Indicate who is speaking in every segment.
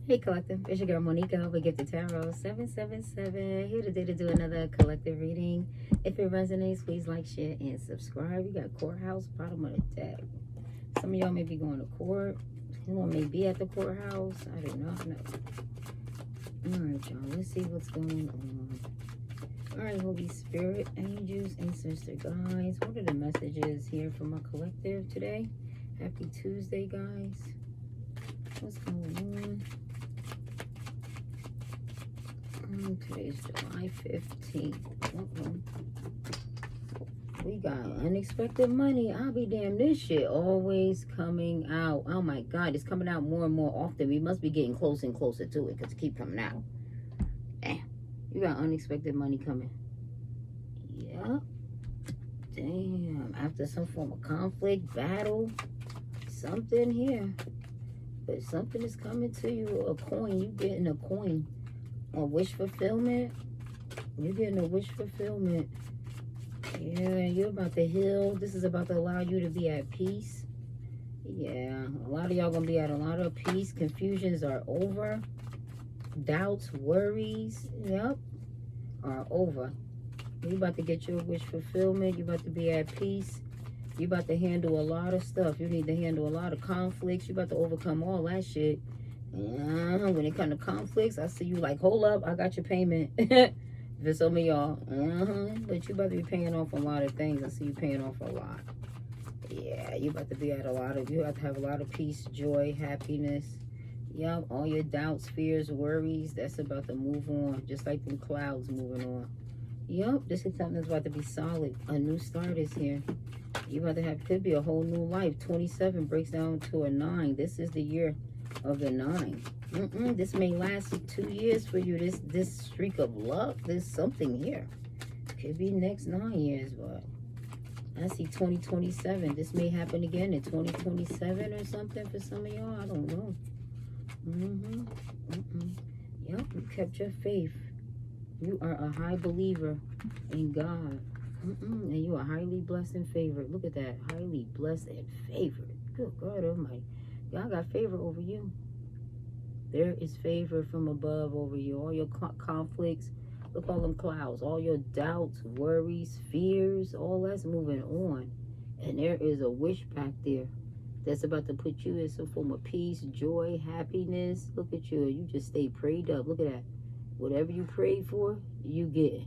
Speaker 1: Hey collective, it's your girl Monica with Gifted Tarot 777. Here today to do another collective reading. If it resonates, please like, share, and subscribe. We got courthouse, bottom of the deck. Some of y'all may be going to court. Someone may be at the courthouse. I do not know. Alright, y'all. Let's see what's going on. Alright, Holy Spirit, angels, ancestor guides. What are the messages here from my collective today? Happy Tuesday, guys. What's going on? Today's July 15th. We got unexpected money. I'll be damned. This shit always coming out. Oh my God, it's coming out more and more often. We must be getting closer and closer to it because it keep coming out. Damn. You got unexpected money coming. Yep. Damn. After some form of conflict, battle, something here. But something is coming to you. A coin. You getting a coin. A wish fulfillment. You're getting a wish fulfillment. Yeah, you're about to heal. This is about to allow you to be at peace. Yeah, a lot of y'all gonna be at a lot of peace. Confusions are over. Doubts, worries, yep, are over. You're about to get your wish fulfillment. You're about to be at peace. You're about to handle a lot of stuff. You need to handle a lot of conflicts. You're about to overcome all that shit. When it comes to conflicts, I see you like, hold up, I got your payment. For some of y'all. But you about to be paying off a lot of things. I see you paying off a lot. Yeah, you about to be at a lot of, you have to have a lot of peace, joy, happiness. Yep, all your doubts, fears, worries, that's about to move on. Just like them clouds moving on. Yep, this is something that's about to be solid. A new start is here. You about to have, could be a whole new life. 27 breaks down to a 9. This is the year of the 9. This may last 2 years for you. This streak of luck. There's something here. Could be next 9 years, but I see 2027. This may happen again in 2027 or something for some of y'all. I don't know. Yep, you kept your faith. You are a high believer in God. And you are highly blessed and favored. Look at that. Highly blessed and favored. Good God Almighty. God got favor over you. There is favor from above over you. All your conflicts, look, all them clouds, all your doubts, worries, fears, all that's moving on. And there is a wish back there that's about to put you in some form of peace, joy, happiness. Look at you. You just stay prayed up. Look at that. Whatever you prayed for, you get.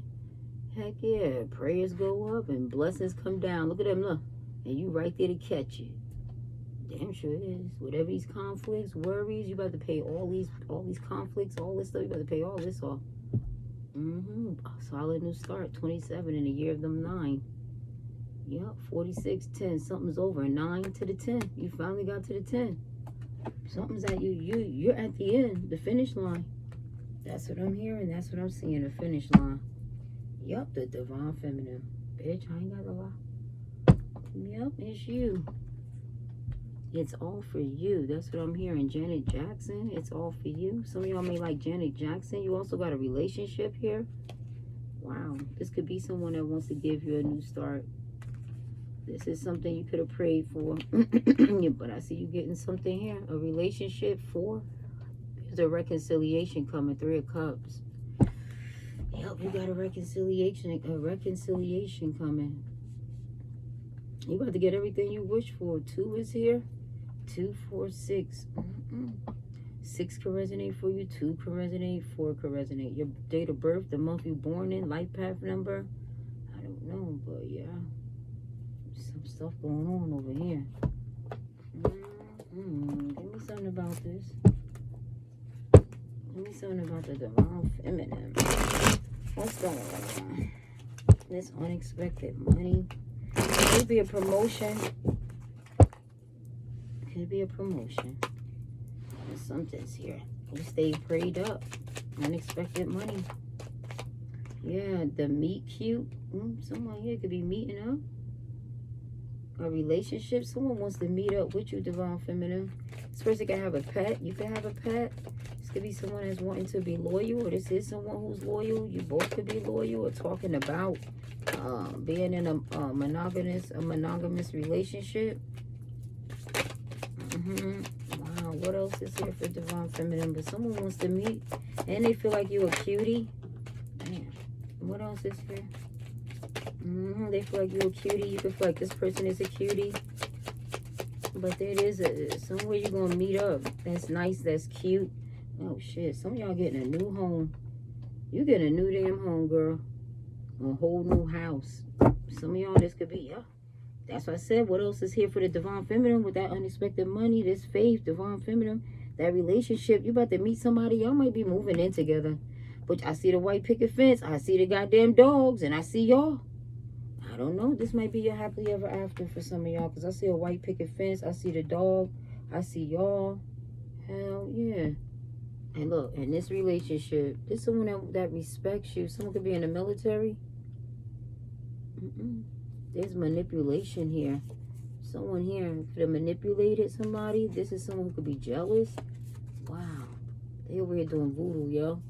Speaker 1: Heck yeah. Prayers go up and blessings come down. Look at them, look. And you right there to catch it. Damn sure it is. Whatever these conflicts, worries, you about to pay all these conflicts, all this stuff, you about to pay all this off. A solid new start. 27 in the year of them 9. Yep, 46, 10. Something's over. 9 to the 10. You finally got to the 10. Something's at you. You're at the end, the finish line. That's what I'm hearing. That's what I'm seeing, the finish line. Yep, the divine feminine. Bitch, I ain't got a lie. Yep, it's you. It's all for you. That's what I'm hearing. Janet Jackson, it's all for you. Some of y'all may like Janet Jackson. You also got a relationship here. Wow. This could be someone that wants to give you a new start. This is something you could have prayed for. But I see you getting something here. A relationship. 4. There's a reconciliation coming. 3 of Cups. Yep, you got a reconciliation coming. You about to get everything you wish for. 2 is here. 2, 4, 6. 6 can resonate for you. 2 can resonate. 4 can resonate. Your date of birth, the month you're born in, life path number. I don't know, but yeah. Some stuff going on over here. Give me something about this. Give me something about the divine feminine. What's going on? This unexpected money. Could be a promotion. Could be a promotion. Something's here. You stay prayed up. Unexpected money. Yeah, the meet cute. Someone here could be meeting up. A relationship. Someone wants to meet up with you, divine feminine. This person can have a pet. You can have a pet. This could be someone that's wanting to be loyal, or this is someone who's loyal. You both could be loyal, or talking about being in a monogamous relationship. Wow, what else is here for divine feminine? But someone wants to meet, and they feel like you a cutie. Man, what else is here? They feel like you a cutie. You can feel like this person is a cutie. But there it is, somewhere you're going to meet up. That's nice, that's cute. Oh, shit. Some of y'all getting a new home. You getting a new damn home, girl. A whole new house. Some of y'all, this could be, yeah. That's what I said. What else is here for the divine feminine with that unexpected money, this faith, divine feminine, that relationship? You about to meet somebody. Y'all might be moving in together. But I see the white picket fence. I see the goddamn dogs. And I see y'all. I don't know. This might be your happily ever after for some of y'all. Because I see a white picket fence. I see the dog. I see y'all. Hell yeah. And look, in this relationship, there's someone that respects you. Someone could be in the military. There's manipulation here. Someone here could have manipulated somebody. This is someone who could be jealous. Wow. They over here doing voodoo, yo.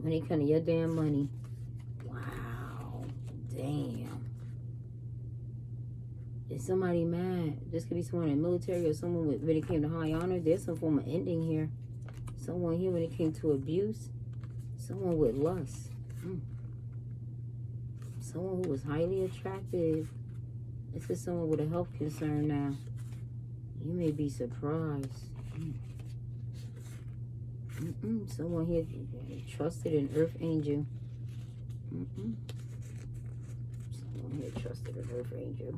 Speaker 1: When it comes to your damn money. Wow. Damn. Is somebody mad? This could be someone in the military or someone with, when it came to high honor. There's some form of ending here. Someone here when it came to abuse. Someone with lust. Someone who was highly attractive. This is someone with a health concern now. You may be surprised. Someone here trusted an earth angel. Someone here trusted an earth angel.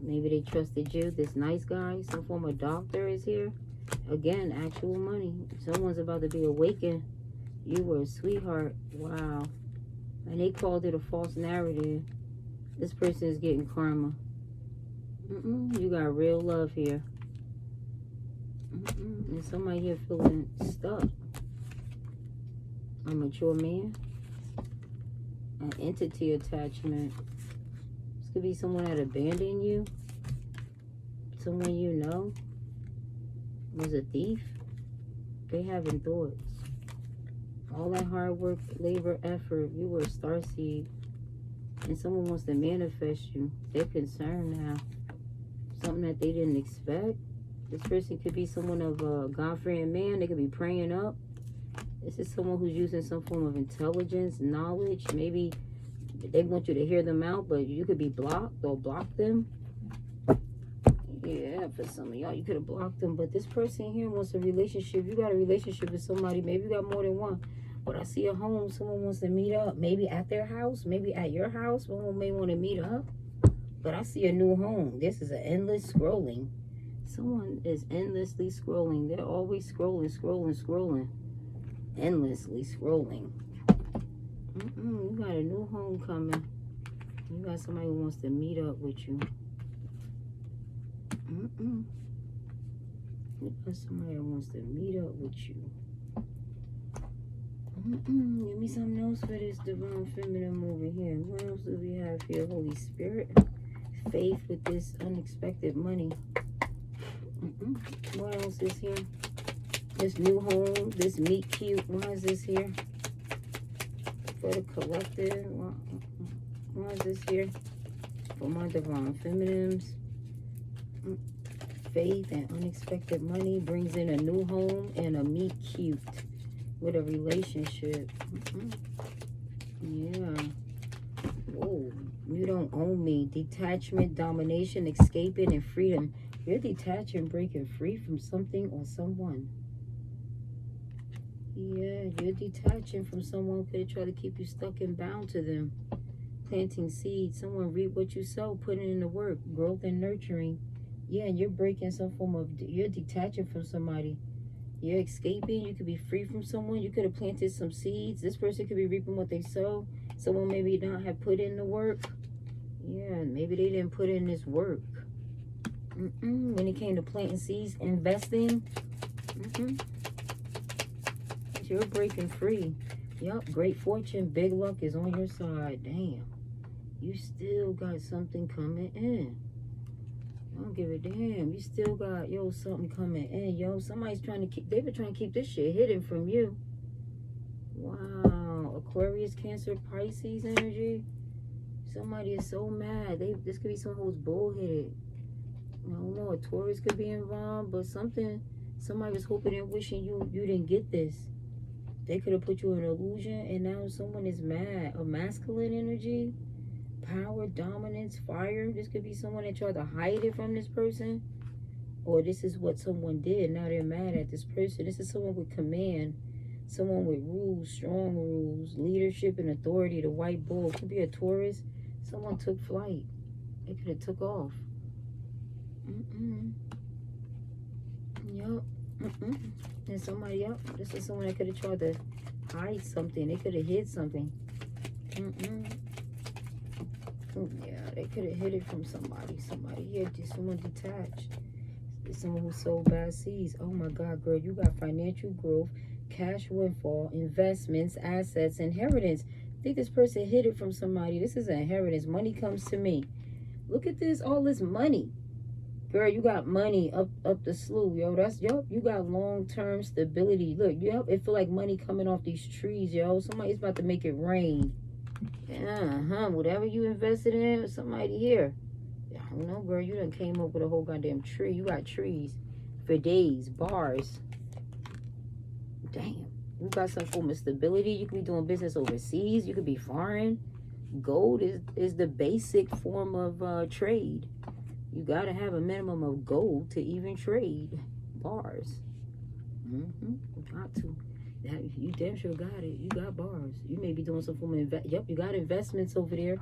Speaker 1: Maybe they trusted you. This nice guy, some form of doctor is here. Again, actual money. Someone's about to be awakened. You were a sweetheart. Wow. And they called it a false narrative. This person is getting karma. You got real love here. And somebody here feeling stuck. A mature man. An entity attachment. This could be someone that abandoned you. Someone you know was a thief. They having thoughts. All that hard work, labor, effort. You were a starseed. And someone wants to manifest you. They're concerned now. Something that they didn't expect. This person could be someone of a God-fearing man. They could be praying up. This is someone who's using some form of intelligence, knowledge. Maybe they want you to hear them out, but you could be blocked or block them. Yeah, for some of y'all, you could have blocked them. But this person here wants a relationship. You got a relationship with somebody. Maybe you got more than one. But I see a home. Someone wants to meet up. Maybe at their house. Maybe at your house. Someone may want to meet up. But I see a new home. This is an endless scrolling. Someone is endlessly scrolling. They're always scrolling. Endlessly scrolling. You got a new home coming. You got somebody who wants to meet up with you. You got somebody who wants to meet up with you. Give me something else for this divine feminine over here. What else do we have here? Holy Spirit. Faith with this unexpected money. What else is here? This new home. This meet cute. Why is this here? For the collective. Why is this here? For my divine feminines. Faith and unexpected money brings in a new home and a meet cute with a relationship. Yeah. Whoa. You don't own me. Detachment, domination, escaping, and freedom. You're detaching, breaking free from something or someone. Yeah, you're detaching from someone who could try to keep you stuck and bound to them. Planting seeds. Someone reap what you sow, putting in the work, growth and nurturing. Yeah, and you're breaking some form of, you're detaching from somebody. You're escaping. You could be free from someone. You could have planted some seeds. This person could be reaping what they sow. Someone maybe not have put in the work. Yeah, maybe they didn't put in this work. When it came to planting seeds, investing. You're breaking free. Yup, great fortune, big luck is on your side. Damn. You still got something coming in. I don't give a damn. You still got, yo, something coming in. Yo, somebody's trying to keep, they've been trying to keep this shit hidden from you. Wow. Aquarius, Cancer, Pisces energy. Somebody is so mad. This could be someone who's bullheaded. I don't know, a Taurus could be involved, but something, somebody was hoping and wishing you didn't get this. They could have put you in an illusion, and now someone is mad. A masculine energy, power, dominance, fire. This could be someone that tried to hide it from this person, or this is what someone did. Now they're mad at this person. This is someone with command, someone with rules, strong rules, leadership and authority. The white bull could be a Taurus. Someone took flight. They could have took off. Yup. And somebody else. This is someone that could have tried to hide something. They could have hid something. Yeah, they could have hid it from somebody. Someone detached. It's someone who sowed bad seeds. Oh my God, girl, you got financial growth, cash windfall, investments, assets, inheritance. I think this person hid it from somebody. This is an inheritance. Money comes to me. Look at this, all this money. Girl, you got money up the slew, yo. You got long-term stability. Look, it feel like money coming off these trees, yo. Somebody's about to make it rain. Whatever you invested in, somebody here. I don't know, girl. You done came up with a whole goddamn tree. You got trees for days, bars. Damn. You got some form of stability. You could be doing business overseas. You could be foreign. Gold is the basic form of trade. You got to have a minimum of gold to even trade. Bars. Got to. You damn sure got it. You got bars. You may be doing some form of you got investments over there.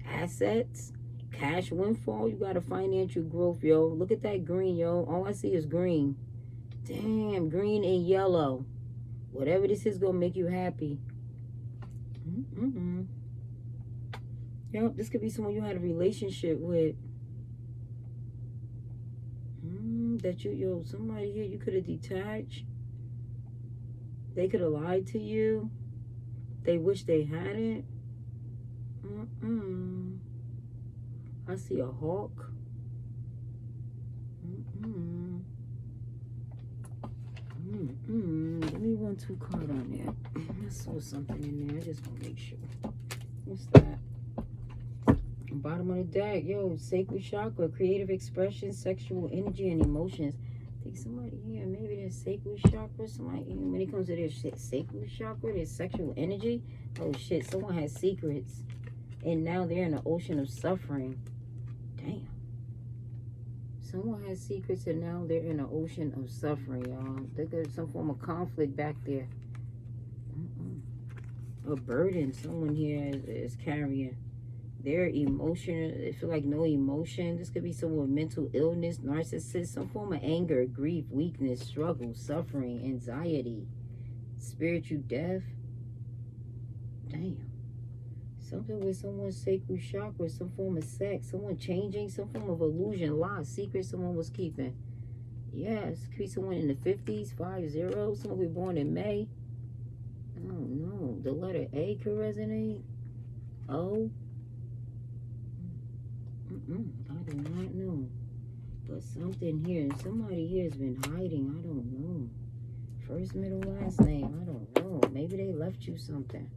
Speaker 1: Assets. Cash windfall. You got a financial growth, yo. Look at that green, yo. All I see is green. Damn, green and yellow. Whatever this is going to make you happy. Yep, this could be someone you had a relationship with. Somebody here you could have detached. They could have lied to you. They wish they hadn't. I see a hawk. Give me 1-2 card on there. I saw something in there. I just want to make sure. What's that? Bottom of the deck, yo, sacral chakra, creative expression, sexual energy, and emotions. I think somebody here, maybe there's sacral chakra. Somebody, when it comes to their sacral chakra, there's sexual energy. Oh shit, someone has secrets, and now they're in an ocean of suffering. Damn. Someone has secrets, and now they're in an ocean of suffering, y'all. There's some form of conflict back there. A burden someone here is carrying. Their emotion, they feel like no emotion. This could be someone with mental illness, narcissist, some form of anger, grief, weakness, struggle, suffering, anxiety, spiritual death. Damn. Something with someone's sacral chakra, some form of sex, someone changing, some form of illusion, lie, secret someone was keeping. Yes, could be someone in the 50s, 50, someone was born in May. I don't know. The letter A could resonate. O. I do not know. But something here, somebody here has been hiding. I don't know. First, middle, last name. I don't know. Maybe they left you something.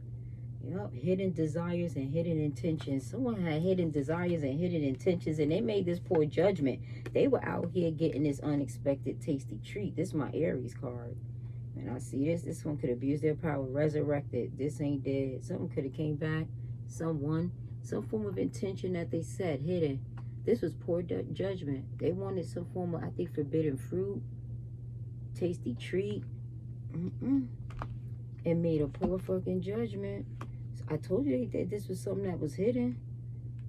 Speaker 1: Yep, hidden desires and hidden intentions. Someone had hidden desires and hidden intentions, and they made this poor judgment. They were out here getting this unexpected tasty treat. This is my Aries card. And I see this. This one could abuse their power. Resurrected. This ain't dead. Something could have came back. Someone. Some form of intention that they said hidden. This was poor judgment. They wanted some form of, I think, forbidden fruit, tasty treat, and made a poor fucking judgment. So I told you that this was something that was hidden,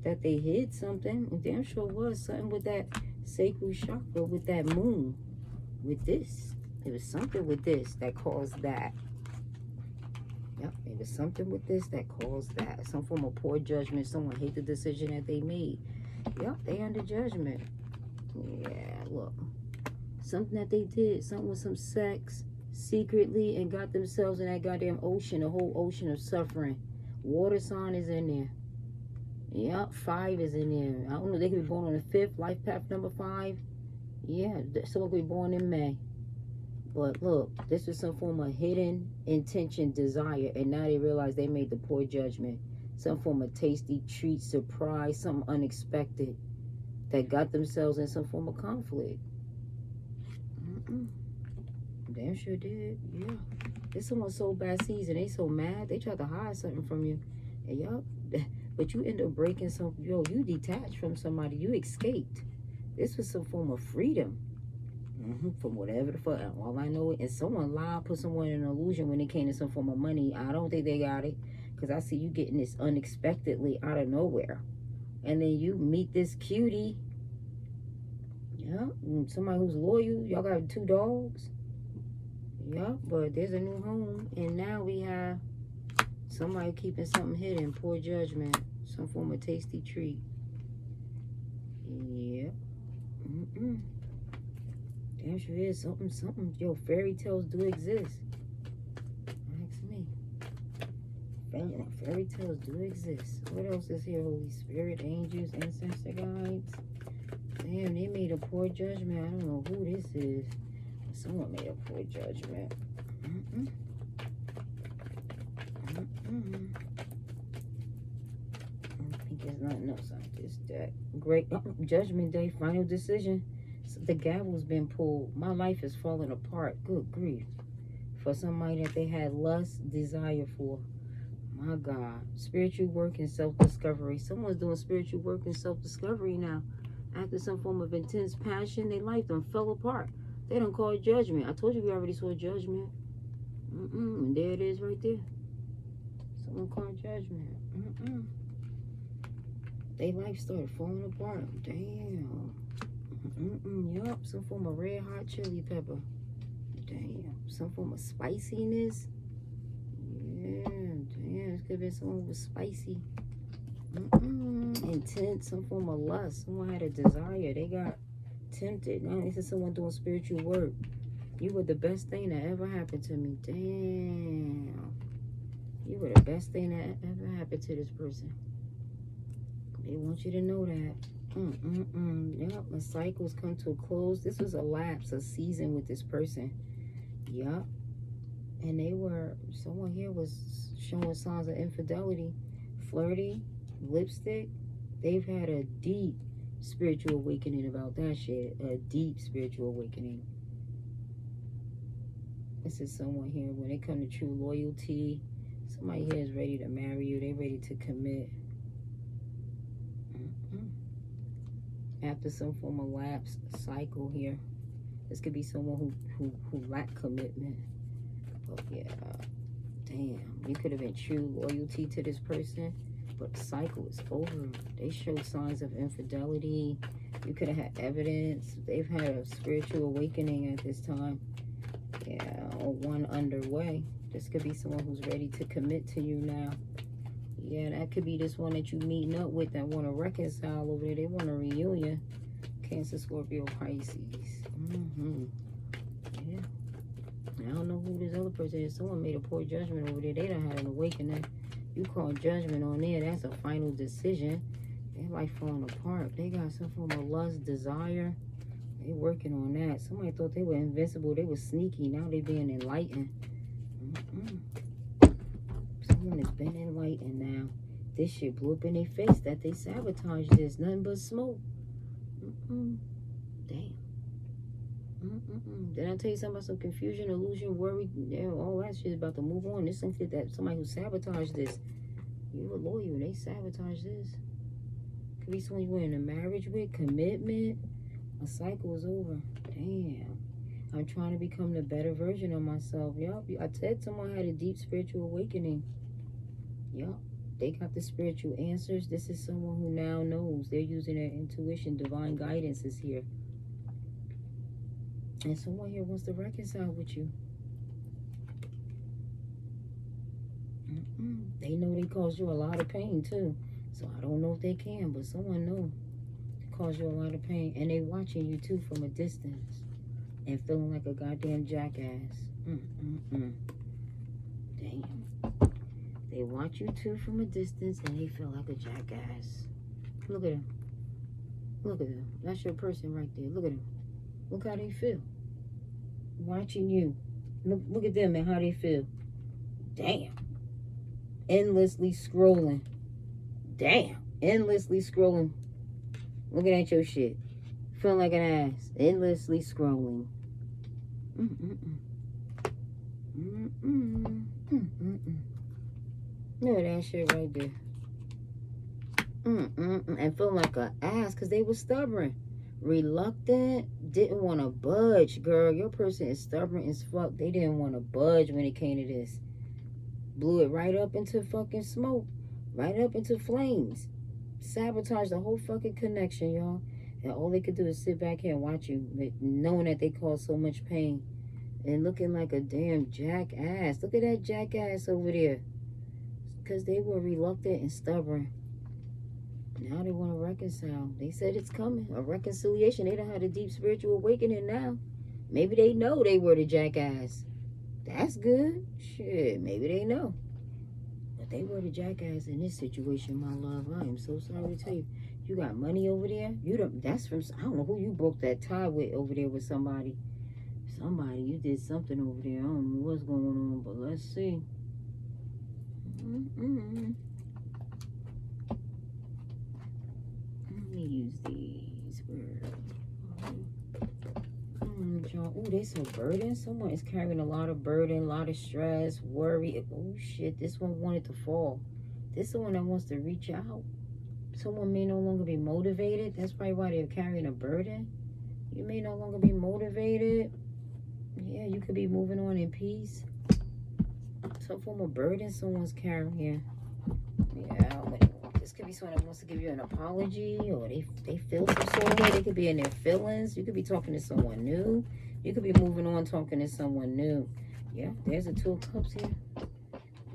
Speaker 1: that they hid something. It damn sure was something with that sacral chakra, with that moon, with this. It was something with this that caused that. Yep, it was something with this that caused that. Some form of poor judgment. Someone hate the decision that they made. Yep, they under judgment. Yeah, look. Something that they did. Something with some sex secretly and got themselves in that goddamn ocean. A whole ocean of suffering. Water sign is in there. Yep, 5 is in there. I don't know. They could be born on the 5th. Life path number 5. Yeah, someone could be born in May. But look, this was some form of hidden intention, desire, and now they realize they made the poor judgment. Some form of tasty treat, surprise, something unexpected. that got themselves in some form of conflict. Damn sure did. Yeah. This someone so bad season. They so mad. They tried to hide something from you. And y'all, but you end up breaking some. Yo, you detached from somebody. You escaped. This was some form of freedom. From whatever the fuck. All I know is someone lied, put someone in an illusion when it came to some form of money. I don't think they got it. Because I see you getting this unexpectedly out of nowhere. And then you meet this cutie. Yeah. Somebody who's loyal. Y'all got 2 dogs. Yeah, but there's a new home, and now we have somebody keeping something hidden. Poor judgment, some form of tasty treat. Yeah. Damn sure is something. Yo, fairy tales do exist. Ask me. Fairy tales do exist. What else is here? Holy Spirit, angels, ancestor guides. Damn, they made a poor judgment. I don't know who this is. Someone made a poor judgment. I think there's nothing else on this deck. Great judgment day, final decision. So the gavel's been pulled. My life is falling apart. Good grief. For somebody that they had lust, desire for. My God. Spiritual work and self-discovery. Someone's doing spiritual work and self-discovery now. After some form of intense passion, their life done fell apart. They don't call it judgment. I told you we already saw judgment. And there it is right there. Someone called judgment. Their life started falling apart. Damn. Yup. Some form of red hot chili pepper. Damn. Some form of spiciness. Yeah. Damn. This could have been someone with spicy. Intense. Some form of lust. Someone had a desire. They got tempted. Now this is someone doing spiritual work. You were the best thing that ever happened to me. Damn. You were the best thing that ever happened to this person. They want you to know that. Yep, the cycles come to a close. This was a lapse, a season with this person. Yep. And someone here was showing signs of infidelity, flirty, lipstick. They've had a deep spiritual awakening about that shit. A deep spiritual awakening. This is someone here, when it comes to true loyalty, somebody here is ready to marry you. They're ready to commit. After some form of lapse cycle here. This could be someone who lacked commitment. But yeah, damn. You could have been true loyalty to this person, but the cycle is over. They showed signs of infidelity. You could have had evidence. They've had a spiritual awakening at this time. Yeah, or one underway. This could be someone who's ready to commit to you now. Yeah, that could be this one that you meeting up with that want to reconcile over there. They want a reunion. Cancer, Scorpio, Pisces. Yeah. I don't know who this other person is. Someone made a poor judgment over there. They done had an awakening. You call judgment on there. That's a final decision. They're like falling apart. They got some form of lust, desire. They working on that. Somebody thought they were invincible. They were sneaky. Now they being enlightened. Someone has been enlightened now. This shit blew up in their face that they sabotaged this. Nothing but smoke. Damn. Did I tell you something about some confusion, illusion, worry? Yeah, all that shit is about to move on. This thing said that somebody who sabotaged this. You were loyal. They sabotaged this. Could be someone you were in a marriage with. Commitment. A cycle is over. Damn. I'm trying to become the better version of myself. Yup. I said someone had a deep spiritual awakening. Yup. They got the spiritual answers. This is someone who now knows. They're using their intuition. Divine guidance is here. And someone here wants to reconcile with you. They know they caused you a lot of pain too. So I don't know if they can, but someone knows they caused you a lot of pain. And they watching you too from a distance. And feeling like a goddamn jackass. Damn. They watch you too from a distance and they feel like a jackass. Look at him. Look at him. That's your person right there. Look at him. Look how they feel. Watching you. Look at them and how they feel. Damn. Endlessly scrolling. Damn. Endlessly scrolling. Looking at your shit. Feeling like an ass. Endlessly scrolling. Look at that shit right there. And feeling like an ass because they were stubborn. Reluctant. Didn't want to budge, girl. Your person is stubborn as fuck. They didn't want to budge when it came to this. Blew it right up into fucking smoke. Right up into flames. Sabotaged the whole fucking connection, y'all. And all they could do is sit back here and watch you, knowing that they caused so much pain. And looking like a damn jackass. Look at that jackass over there. Because they were reluctant and stubborn. Now they want to reconcile. They said it's coming. A reconciliation. They done had a deep spiritual awakening now. Maybe they know they were the jackass. That's good. Shit, maybe they know. But they were the jackass in this situation, my love. I am so sorry to tell you. You got money over there? You don't. That's from, I don't know who you broke that tie with over there with somebody. Somebody, you did something over there. I don't know what's going on, but let's see. Let me use these. Oh, there's some burden. Someone is carrying a lot of burden, a lot of stress, worry. Oh, shit. This one wanted to fall. This is the one that wants to reach out. Someone may no longer be motivated. That's probably why they're carrying a burden. You may no longer be motivated. Yeah, you could be moving on in peace. Some form of burden someone's carrying. Yeah, this could be someone that wants to give you an apology, or they feel some sort of way. They could be in their feelings. You could be talking to someone new. You could be moving on, talking to someone new. Yeah, there's a Two of Cups here.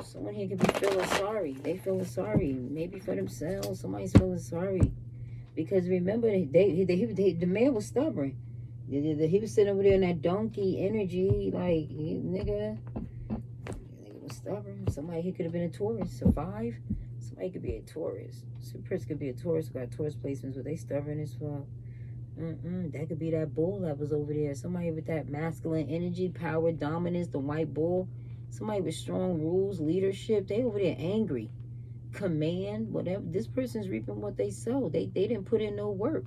Speaker 1: Someone here could be feeling sorry. They feeling sorry, maybe for themselves. Somebody's feeling sorry because remember, the man was stubborn. He was sitting over there in that donkey energy, like nigga was stubborn. Somebody he could have been a Taurus, a 5. Somebody could be a Taurus. Some person could be a Taurus. Got Taurus placements, but they stubborn as fuck. That could be that bull that was over there. Somebody with that masculine energy, power, dominance, the white bull. Somebody with strong rules, leadership. They over there angry. Command, whatever. This person's reaping what they sow. They didn't put in no work.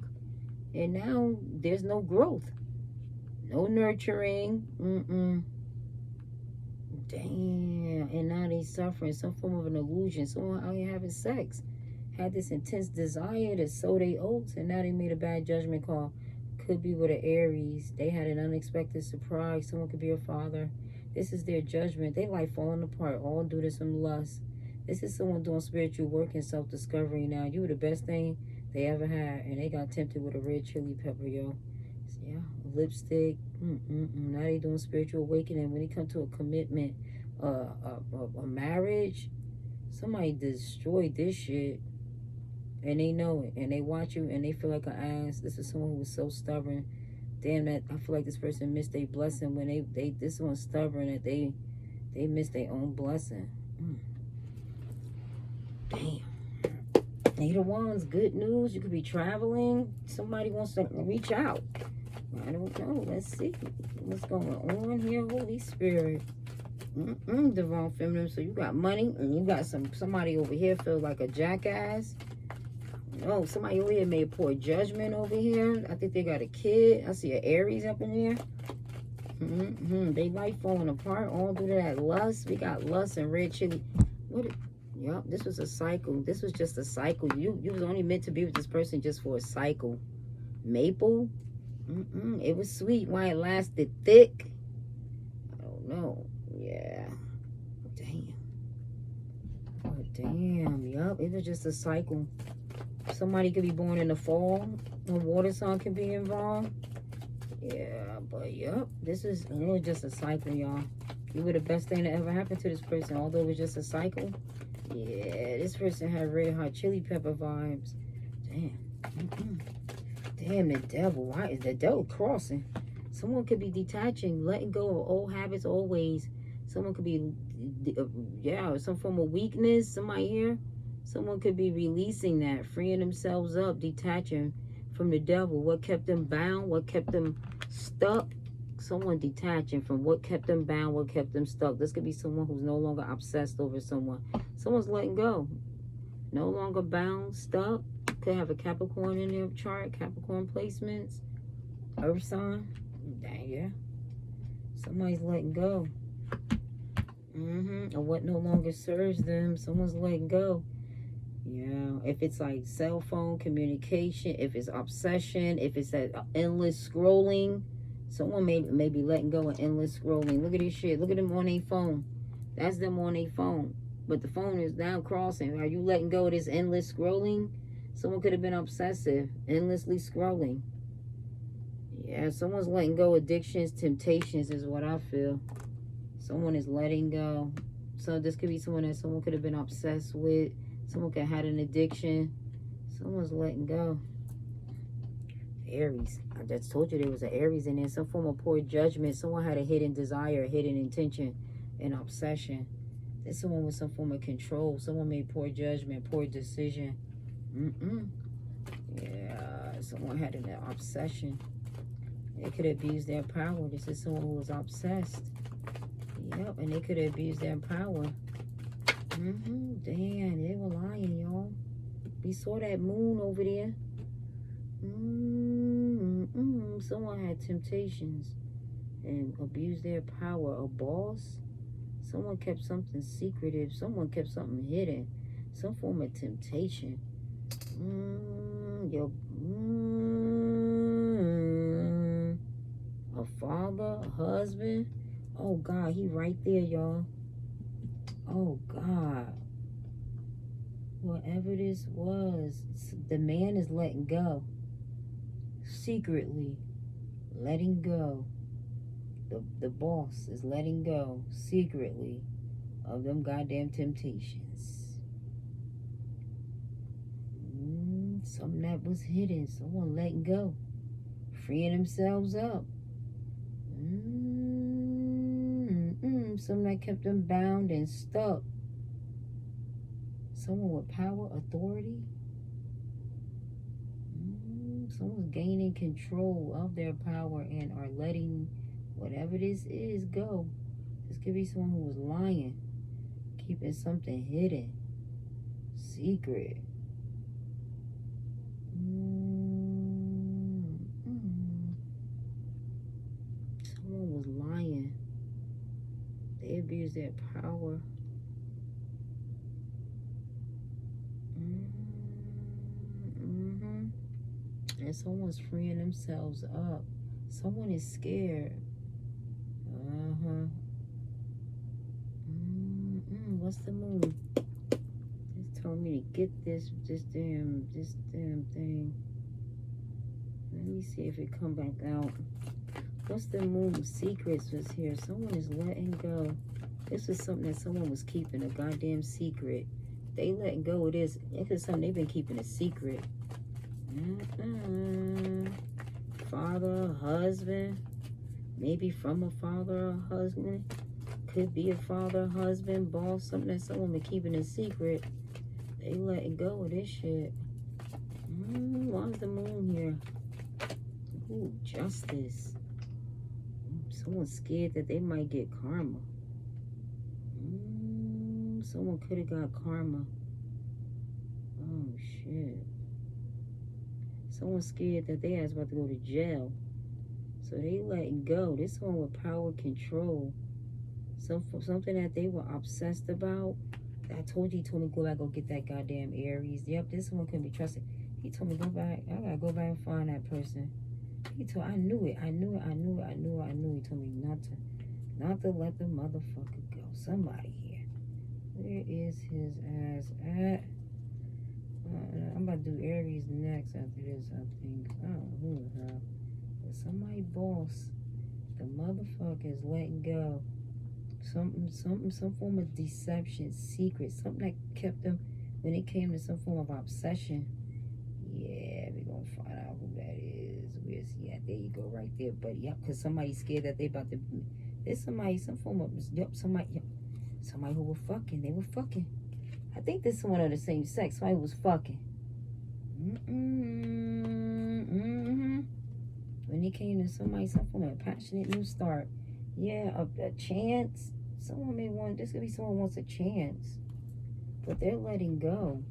Speaker 1: And now there's no growth. No nurturing. Damn. And now they suffering some form of an illusion. Someone out here having sex. Had this intense desire to sow their oats, and now they made a bad judgment call. Could be with an Aries. They had an unexpected surprise. Someone could be a father. This is their judgment. They life falling apart, all due to some lust. This is someone doing spiritual work and self-discovery now. You were the best thing they ever had, and they got tempted with a red chili pepper, yo. Yeah, lipstick. Now they doing spiritual awakening. When it comes to a commitment, a marriage, somebody destroyed this shit. And they know it, and they watch you, and they feel like an ass. This is someone who was so stubborn. Damn, that I feel like this person missed their blessing when this one's stubborn that they missed their own blessing. Damn. Eight of Wands, good news. You could be traveling. Somebody wants to reach out. I don't know. Let's see what's going on here. Holy Spirit. Divine Feminine. So you got money, and you got somebody over here feel like a jackass. Oh, somebody over here made poor judgment over here. I think they got a kid. I see an Aries up in there. They life falling apart all due to that lust. We got lust and red chili. Yup, this was a cycle. This was just a cycle. You was only meant to be with this person just for a cycle. Maple. It was sweet. Why it lasted thick? I don't know. Yeah. Damn. Oh, damn. Yup, it was just a cycle. Somebody could be born in the fall. A water sign could be involved. Yeah, but yep. It was just a cycle, y'all. You were the best thing that ever happened to this person. Although it was just a cycle. Yeah, this person had red hot chili pepper vibes. Damn. Damn, the devil. Why is the devil crossing? Someone could be detaching, letting go of old habits, old ways. Someone could be, some form of weakness. Somebody here. Someone could be releasing that, freeing themselves up, detaching from the devil. What kept them bound? What kept them stuck? Someone detaching from what kept them bound, what kept them stuck. This could be someone who's no longer obsessed over someone. Someone's letting go. No longer bound, stuck. could have a Capricorn in their chart, Capricorn placements, Earth sign. Dang, yeah. Somebody's letting go. Or what no longer serves them. Someone's letting go. Yeah. If it's like cell phone communication, if it's obsession, if it's that endless scrolling, someone may be letting go of endless scrolling. Look at this shit. Look at them on their phone. That's them on their phone. But the phone is now crossing. Are you letting go of this endless scrolling? Someone could have been obsessive, endlessly scrolling. Yeah, someone's letting go. Addictions, temptations is what I feel. Someone is letting go. So this could be someone that someone could have been obsessed with. Someone could have had an addiction. Someone's letting go. Aries. I just told you there was an Aries in there. Some form of poor judgment. Someone had a hidden desire, a hidden intention, an obsession. There's someone with some form of control. Someone made poor judgment, poor decision. Yeah, someone had an obsession. They could abuse their power. This is someone who was obsessed. Yep, and they could abuse their power. Damn, they were lying, y'all. We saw that moon over there. Someone had temptations and abused their power. A boss. Someone kept something secretive. Someone kept something hidden. Some form of temptation. A father, a husband. Oh, God, he right there, y'all. Oh, God. Whatever this was, the man is letting go. Secretly letting go. The boss is letting go secretly of them goddamn temptations. Something that was hidden. Someone letting go. Freeing themselves up. Something that kept them bound and stuck. Someone with power, authority. Someone's gaining control of their power and are letting whatever this is go. This could be someone who was lying, keeping something hidden, secret. Someone was lying. They abused their power. And someone's freeing themselves up. Someone is scared. What's the moon? It's telling me to get this damn thing. Let me see if it come back out. What's the moon? Secrets was here. Someone is letting go. This is something that someone was keeping, a goddamn secret. They letting go of this. It's something they've been keeping a secret. Father, husband, maybe from a father or husband, could be a father, husband, boss, something that someone been keeping a secret. They letting go of this shit. Why is the moon here? Ooh, justice. Someone's scared that they might get karma. Someone could have got karma. Oh shit. Someone's scared that they ass about to go to jail. So they letting go. This one with power, control. Something that they were obsessed about. I told you, he told me go back, go get that goddamn Aries. Yep, this one couldn't be trusted. He told me go back. I gotta go back and find that person. He told, I knew it. He told me not to let the motherfucker go. Somebody here. Where is his ass at? I'm about to do Aries next after this, I think. I don't know who the hell. But somebody boss. The motherfucker is letting go. Some form of deception, secret. Something that kept them when it came to some form of obsession. Yeah, we're gonna find out who that is. Where's he at? There you go, right there, buddy. Yep, because somebody's scared that they about to. There's somebody, some form of. Yep, somebody who were fucking. They were fucking. I think this is someone of the same sex. Somebody was fucking. When it came to somebody, some form of passionate new start. Yeah, a chance. Someone may want. This could be someone wants a chance, but they're letting go.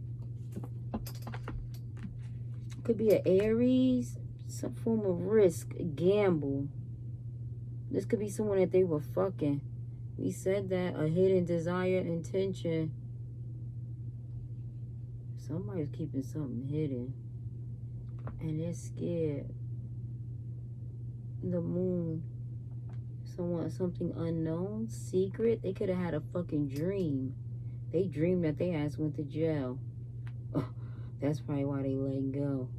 Speaker 1: Could be an Aries, some form of risk, gamble. This could be someone that they were fucking. We said that, a hidden desire, intention. Somebody's keeping something hidden. And they're scared. The moon. Something unknown, secret. They could have had a fucking dream. They dreamed that they ass went to jail. Oh, that's probably why they let go.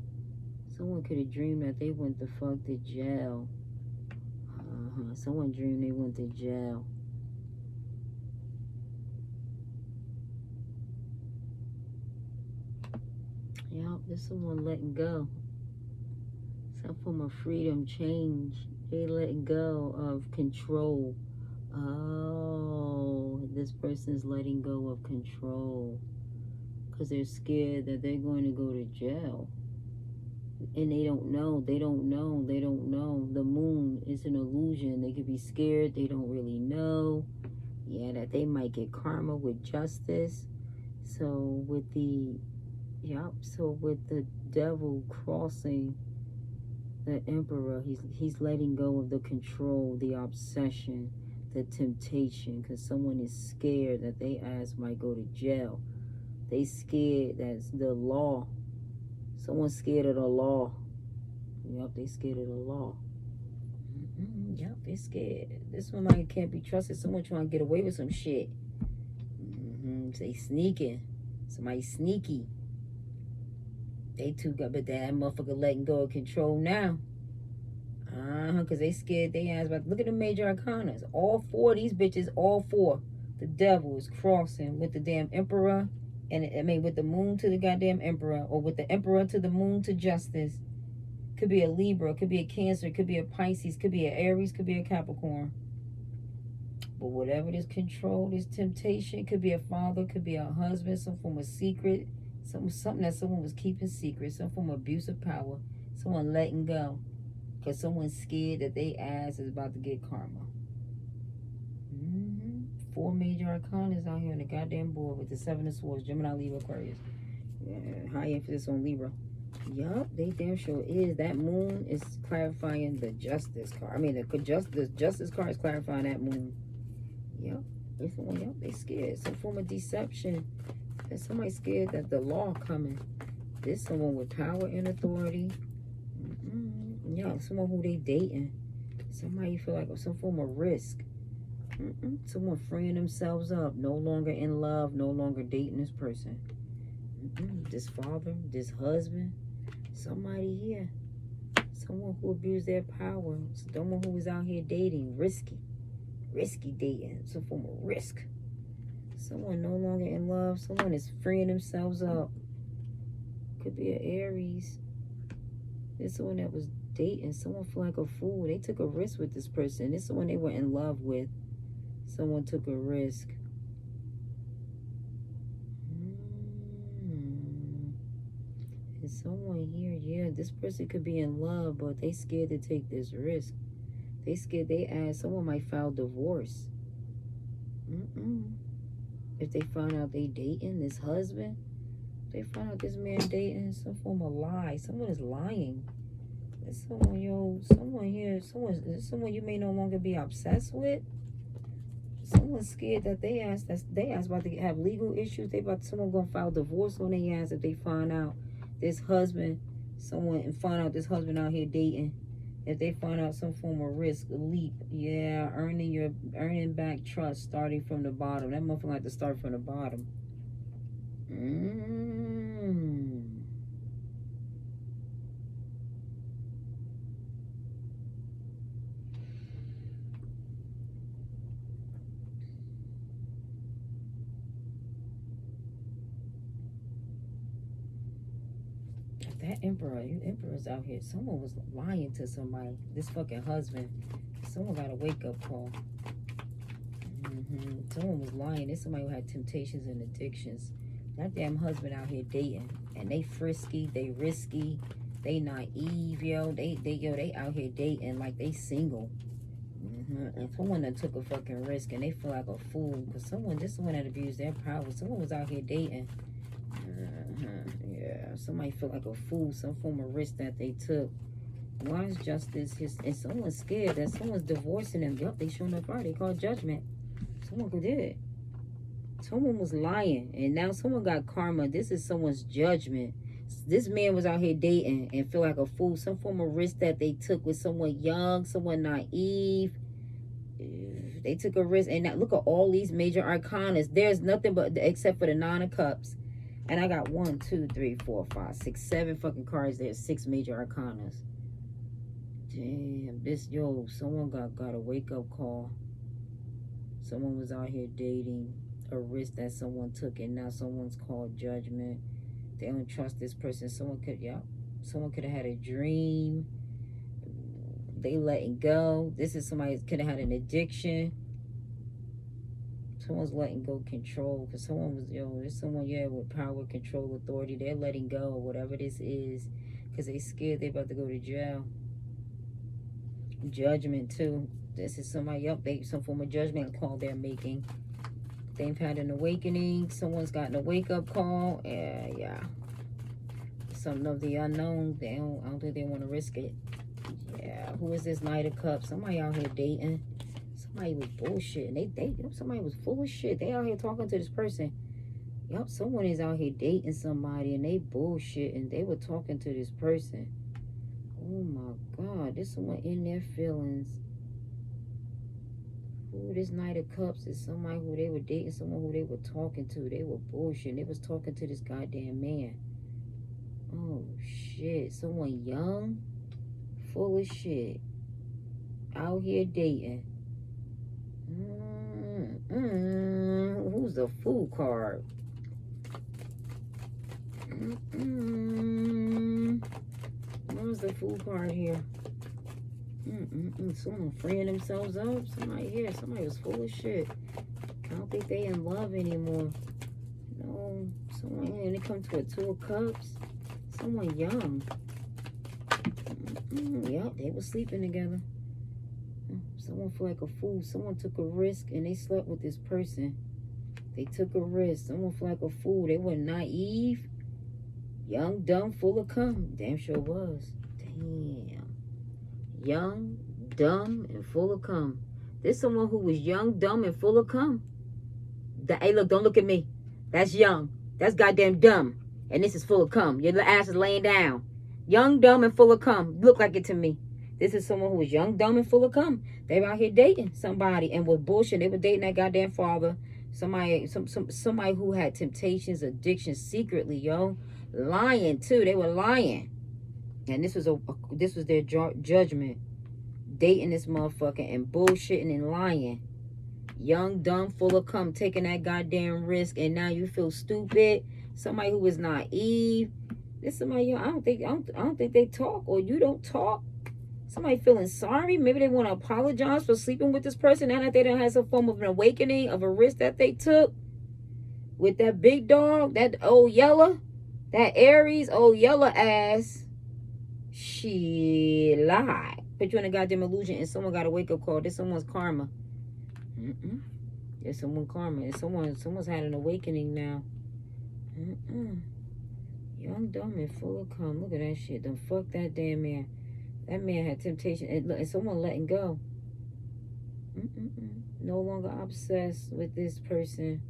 Speaker 1: Someone could have dreamed that they went the fuck to jail. Someone dreamed they went to jail. Yup, this someone letting go. Some form of freedom, change. They letting go of control. Oh, this person's letting go of control. Because they're scared that they're going to go to jail. And they don't know. The moon is an illusion. They could be scared. They don't really know. Yeah, that they might get karma with justice. So with the devil crossing the emperor, he's letting go of the control, the obsession, the temptation, because someone is scared that they ass might go to jail. They scared that's the law. Someone's scared of the law. Yup, they scared of the law. Yup, they scared. This one might can't be trusted. Someone trying to get away with some shit. They sneaking. Somebody sneaky. They too got, but that motherfucker letting go of control now. Because they scared they ass about. Look at the major arcanas. All four of these bitches, all four. The devil is crossing with the damn emperor. And with the moon to the goddamn emperor. Or with the emperor to the moon to justice. Could be a Libra. Could be a Cancer. Could be a Pisces. Could be an Aries. Could be a Capricorn. But whatever this control, this temptation. Could be a father. Could be a husband. Some form of secret. Something that someone was keeping secret. Some form of abuse of power. Someone letting go. Because someone's scared that they ass is about to get karma. 4 major arcanas out here on the goddamn board with the 7 of Swords. Gemini, Libra, Aquarius. Yeah, high emphasis on Libra. Yup, they damn sure is. That moon is clarifying the justice card. I mean, the justice card is clarifying that moon. Yup. They scared. Some form of deception. And somebody scared that the law coming. This someone with power and authority. Yeah, someone who they dating. Somebody you feel like some form of risk. Someone freeing themselves up. No longer in love. No longer dating this person. This father. This husband. Somebody here. Someone who abused their power. Someone who was out here dating. Risky dating. Some form of risk. Someone no longer in love. Someone is freeing themselves up. Could be an Aries. There's someone that was dating. Someone feel like a fool. They took a risk with this person. This is someone they were in love with. Someone took a risk. And someone here, yeah, this person could be in love, but they scared to take this risk. They scared they ask. Someone might file divorce. If they find out they dating this husband, they find out this man dating some form of lie. Someone is lying. There's someone here, someone you may no longer be obsessed with. Someone's scared that they ask about to have legal issues. Someone gonna file divorce on their ass if they find out this husband, find out this husband out here dating. If they find out some form of risk, leap, yeah, earning back trust, starting from the bottom. That motherfucker like to start from the bottom. That emperor's out here. Someone was lying to somebody. This fucking husband. Someone got a wake-up call. Someone was lying. There's somebody who had temptations and addictions. That damn husband out here dating. And they frisky. They risky. They naive, yo. They out here dating like they single. And someone that took a fucking risk and they feel like a fool. Because this someone that abused their power. Someone was out here dating. Yeah, Somebody feel like a fool. Some form of risk that they took. Why is justice his? And someone's scared that someone's divorcing them. Yup, they showing up right. They call judgment. Someone who did it. Someone was lying, and now someone got karma. This is someone's judgment. This man was out here dating and feel like a fool. Some form of risk that they took with someone young, someone naive. They took a risk, and now look at all these major arcanas. There's nothing but except for the 9 of cups, and I got 1, 2, 3, 4, 5, 6, 7 fucking cards. There's 6 major arcanas. Damn, someone got a wake up call. Someone was out here dating, a risk that someone took, and now someone's called judgment. They don't trust this person. Someone could have had a dream. They letting go. This is somebody could have had an addiction. Someone's letting go control, because someone was, there's someone, with power, control, authority. They're letting go of whatever this is, because they scared they about to go to jail. Judgment too. This is somebody some form of judgment call they're making. They've had an awakening. Someone's gotten a wake up call. Yeah. Something of the unknown. I don't think they want to risk it. Yeah. Who is this Knight of Cups? Somebody out here dating. Somebody was bullshitting. Somebody was full of shit. They out here talking to this person. Yup, someone is out here dating somebody and they bullshitting. They were talking to this person. Oh my God, there's someone in their feelings. Ooh, this Knight of Cups is somebody who they were dating, someone who they were talking to. They were bullshitting. They was talking to this goddamn man. Oh shit, someone young, full of shit, out here dating. Who's the Fool card? Where's the Fool card here? Someone freeing themselves up. Somebody was full of shit. I don't think they in love anymore. No, someone, and it comes to a 2 of Cups. Someone young. Yep, they were sleeping together. Someone feel like a fool. Someone took a risk and they slept with this person. They took a risk. Someone feel like a fool. They were naive, young, dumb, full of cum. Damn sure was. Damn. Young, dumb, and full of cum. There's someone who was young, dumb, and full of cum. Hey, look, don't look at me. That's young. That's goddamn dumb. And this is full of cum. Your ass is laying down. Young, dumb, and full of cum. Look like it to me. This is someone who was young, dumb, and full of cum. They were out here dating somebody and was bullshit. They were dating that goddamn father. Somebody who had temptations, addictions secretly, yo. Lying, too. They were lying. And this was their judgment. Dating this motherfucker and bullshitting and lying. Young, dumb, full of cum, taking that goddamn risk, and now you feel stupid. Somebody who was naive. This somebody, I don't think they talk, or you don't talk. Somebody feeling sorry. Maybe they want to apologize for sleeping with this person, and that they done had some form of an awakening of a risk that they took with that big dog, that old yellow, that Aries old yellow ass. She lied. Put you in a goddamn illusion, and someone got a wake up call. This someone's karma. There's someone karma. And someone's had an awakening now. Young, dumb, and full of cum. Look at that shit. Don't fuck that damn man. That man had temptation, and someone letting go. No longer obsessed with this person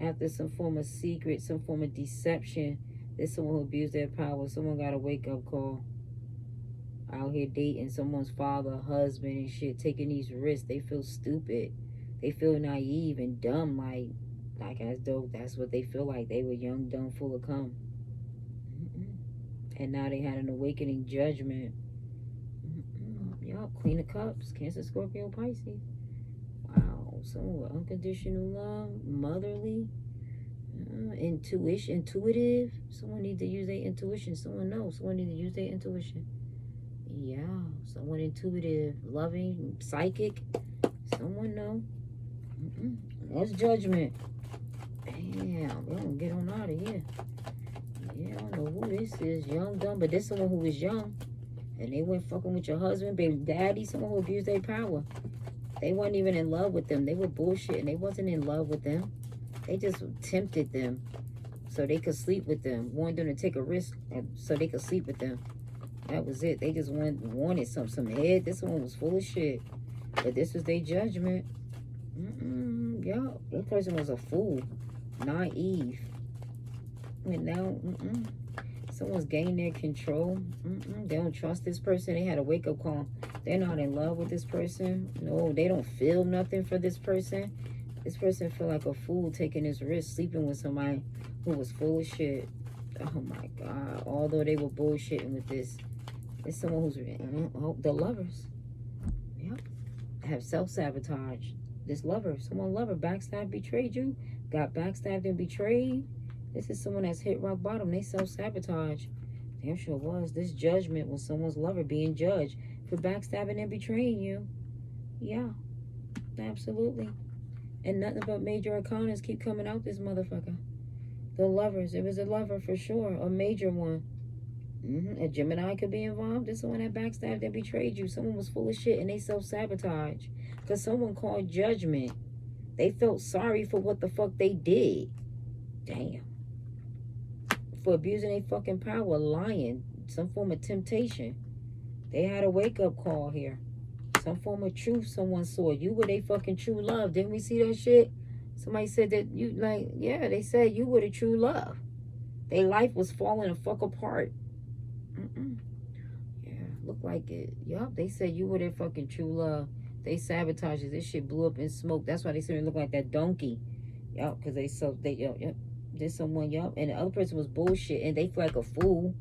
Speaker 1: after some form of secret, some form of deception. There's someone who abused their power. Someone got a wake up call. Out here dating someone's father, husband, and shit, taking these risks. They feel stupid. They feel naive and dumb, like as though that's what they feel like. They were young, dumb, full of cum. And now they had an awakening judgment. Y'all, Queen of Cups, Cancer, Scorpio, Pisces. Wow, someone with unconditional love, motherly, intuitive. Someone need to use their intuition. Someone knows. Someone need to use their intuition. Yeah, someone intuitive, loving, psychic. Someone know. That's judgment. Damn, we're gonna get on out of here. Yeah, I don't know who this is. Young, dumb, but this someone who was young. And they went fucking with your husband, baby daddy, someone who abused their power. They weren't even in love with them. They were bullshit, and they wasn't in love with them. They just tempted them. so they could sleep with them. Wanted them to take a risk so they could sleep with them. That was it. They just wanted some head. This one was full of shit. But this was their judgment. Yo, that person was a fool. Naive. And now, someone's gained their control. They don't trust this person. They had a wake-up call. They're not in love with this person. No, they don't feel nothing for this person. This person feel like a fool taking this risk, sleeping with somebody who was full of shit. Oh my God. Although they were bullshitting with this. It's someone who's, the lovers. Yep. Have self-sabotage. This lover, someone lover, backstabbed, betrayed you, got backstabbed and betrayed. This is someone that's hit rock bottom. They self-sabotage. Damn sure was. This judgment was someone's lover being judged for backstabbing and betraying you. Yeah, absolutely. And nothing but major arcanas keep coming out this motherfucker. The lovers. It was a lover for sure. A major one. A Gemini could be involved. This is the one that backstabbed and betrayed you. Someone was full of shit and they self-sabotage. Because someone called judgment. They felt sorry for what the fuck they did. Damn. For abusing their fucking power, lying, some form of temptation. They had a wake-up call here. Some form of truth someone saw. You were their fucking true love. Didn't we see that shit? Somebody said that you, like, yeah, they said you were the true love. Their life was falling the fuck apart. Yeah, look like it. Yup, they said you were their fucking true love. They sabotaged it. This shit blew up in smoke. That's why they said it looked like that donkey. Yup, because yup. There's someone, yup. And the other person was bullshit, and they feel like a fool.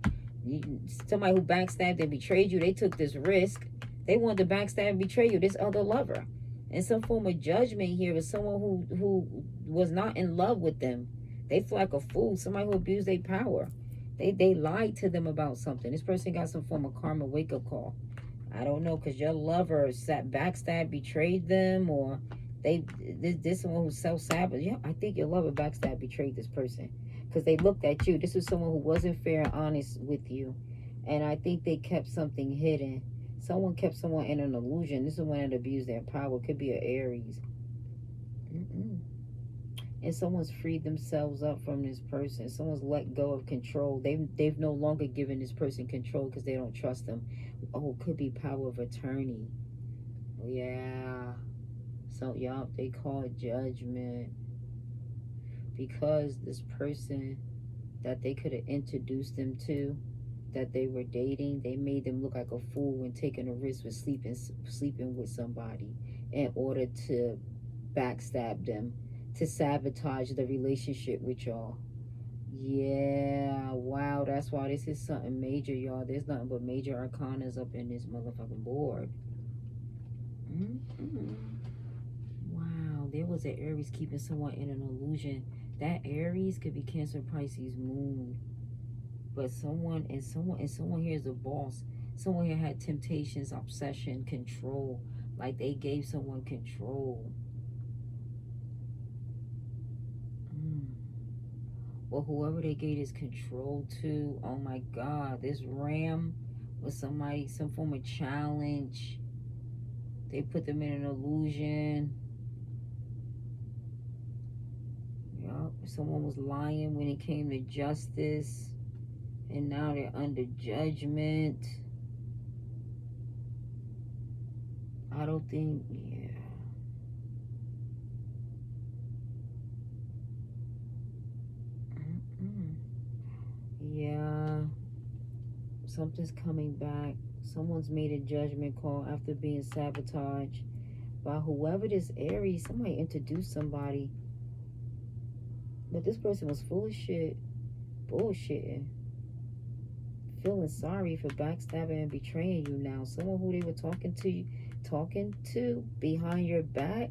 Speaker 1: Somebody who backstabbed and betrayed you, they took this risk. They wanted to backstab and betray you, this other lover. And some form of judgment here is someone who was not in love with them. They feel like a fool. Somebody who abused their power. They lied to them about something. This person got some form of karma wake-up call. I don't know, because your lover backstabbed, betrayed them, or this someone who self-sabotaged. Yeah, I think your lover backstabbed, betrayed this person. Because they looked at you. This was someone who wasn't fair and honest with you. And I think they kept something hidden. Someone kept someone in an illusion. This is one that abused their power. Could be an Aries. And someone's freed themselves up from this person. Someone's let go of control. They've no longer given this person control because they don't trust them. Oh, could be power of attorney. Yeah. So, y'all, they call it judgment. Because this person that they could have introduced them to, that they were dating, they made them look like a fool when taking a risk with sleeping with somebody in order to backstab them, to sabotage the relationship with y'all. Yeah, wow, that's why this is something major, y'all. There's nothing but major arcanas up in this motherfucking board. Wow, there was an Aries keeping someone in an illusion. That Aries could be Cancer, Pisces, Moon. But someone here is a boss. Someone here had temptations, obsession, control. Like they gave someone control. Well, whoever they gave this control to, oh my God, this ram was somebody, some form of challenge. They put them in an illusion. Yup, someone was lying when it came to justice. And now they're under judgment. I don't think, yeah. Yeah. Something's coming back. Someone's made a judgment call after being sabotaged by whoever this Aries. Somebody introduced somebody. But this person was full of shit. Bullshitting. Feeling sorry for backstabbing and betraying you now. Someone who they were talking to behind your back,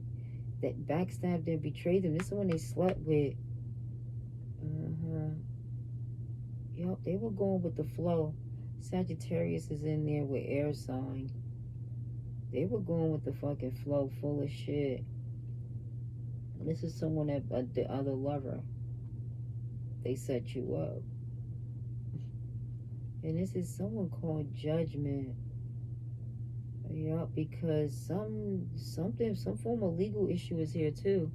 Speaker 1: that backstabbed and betrayed them. This is someone they slept with. Yup, they were going with the flow. Sagittarius is in there with air sign. They were going with the fucking flow, full of shit. This is someone that the other lover. They set you up. And this is someone called judgment. Yup, because some form of legal issue is here too.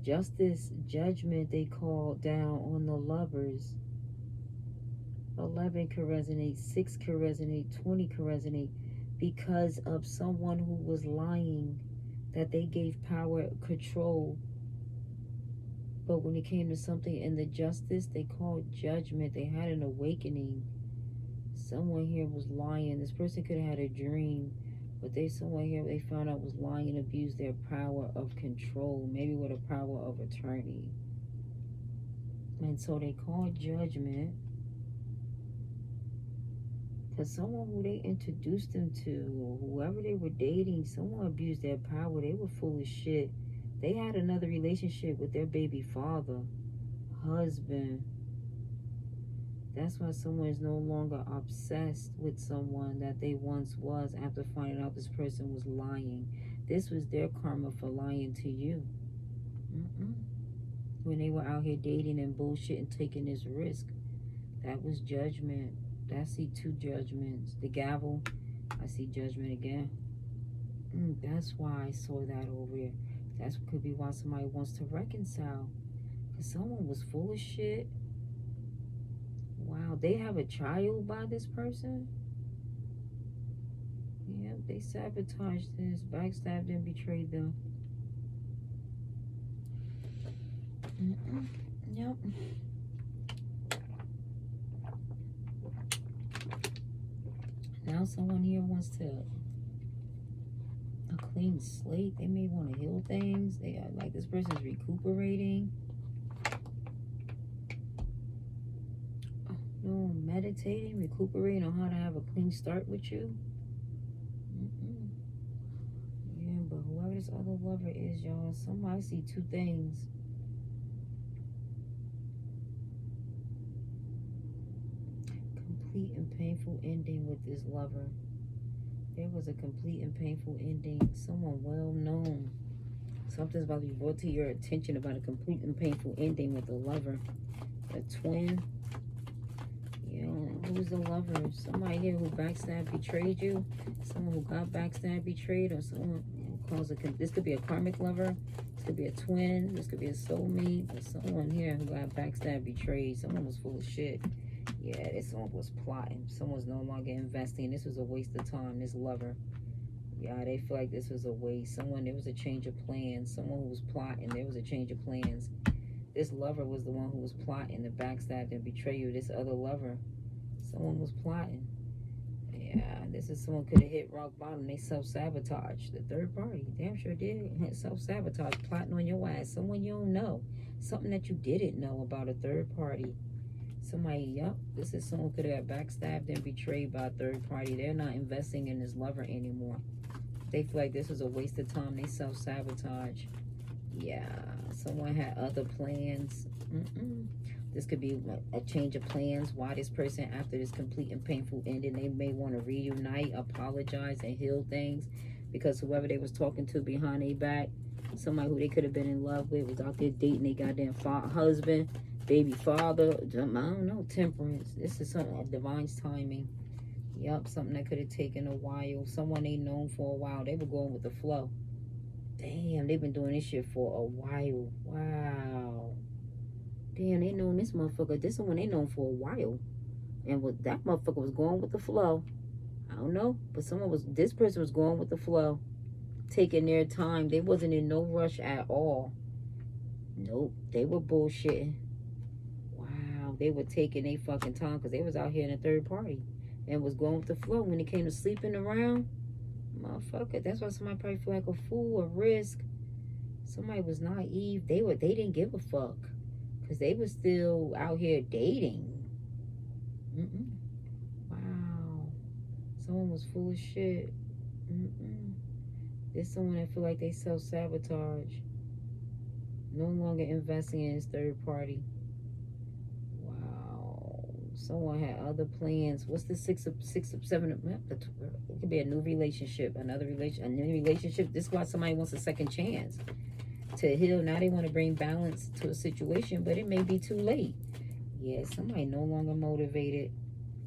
Speaker 1: Justice, judgment, they call down on the lovers. 11 could resonate, 6 could resonate, 20 could resonate, because of someone who was lying, that they gave power, control. But when it came to something in the justice, they called judgment. They had an awakening. Someone here was lying. This person could have had a dream, but someone here they found out was lying and abused their power of control, maybe with a power of attorney. And so they called judgment. Because someone who they introduced them to, or whoever they were dating, someone abused their power. They were full of shit. They had another relationship with their baby father, husband. That's why someone is no longer obsessed with someone that they once was after finding out this person was lying. This was their karma for lying to you. When they were out here dating and bullshit and taking this risk, that was judgment. I see 2 judgments. The gavel, I see judgment again. That's why I saw that over here. That could be why somebody wants to reconcile. Because someone was full of shit. Wow, they have a child by this person? Yep, they sabotaged this, backstabbed and betrayed them. Yep. Now someone here wants to a clean slate. They may want to heal things. They are like, this person's recuperating. No, meditating, recuperating on how to have a clean start with you. Yeah, but whoever this other lover is, y'all, somebody see 2 things. Complete and painful ending with this lover. There was a complete and painful ending. Someone well known. Something's about to be brought to your attention about a complete and painful ending with a lover. A twin. Yeah, who's the lover? Somebody here who backstabbed, betrayed you. Someone who got backstabbed, betrayed, or someone who calls this could be a karmic lover. This could be a twin. This could be a soulmate. Or someone here who got backstabbed, betrayed. Someone was full of shit. Yeah, this one was plotting. Someone's no longer investing. This was a waste of time. This lover. Yeah, they feel like this was a waste. There was a change of plans. Someone who was plotting. There was a change of plans. This lover was the one who was plotting to backstab and betray you. This other lover. Someone was plotting. Yeah, this is someone could have hit rock bottom. They self-sabotage. The third party. Damn sure did. Self-sabotage. Plotting on your ass. Someone you don't know. Something that you didn't know about a third party. Somebody, yep, this is someone could have got backstabbed and betrayed by a third party. They're not investing in this lover anymore. They feel like this was a waste of time. They self-sabotage. Yeah, someone had other plans. This could be a change of plans. Why this person, after this complete and painful ending, they may want to reunite, apologize, and heal things. Because whoever they was talking to behind their back, somebody who they could have been in love with, was out there dating their goddamn husband, baby father, I don't know, temperance. This is something of divine timing. Yep, something that could have taken a while. Someone they known for a while. They were going with the flow. Damn, they've been doing this shit for a while. Wow. Damn, they known this motherfucker. This is one they known for a while. And that motherfucker was going with the flow. I don't know. But this person was going with the flow. Taking their time. They wasn't in no rush at all. Nope. They were bullshitting. They were taking their fucking time because they was out here in a third party and was going with the flow. When it came to sleeping around, motherfucker, that's why somebody probably feel like a fool or risk. Somebody was naive. They didn't give a fuck because they were still out here dating. Wow. Someone was full of shit. There's someone that feel like they self-sabotage. No longer investing in his third party. Someone had other plans. What's the 6 of 7? It could be a new relationship, a new relationship. This is why somebody wants a second chance to heal. Now they want to bring balance to a situation, but it may be too late. Yeah, somebody no longer motivated,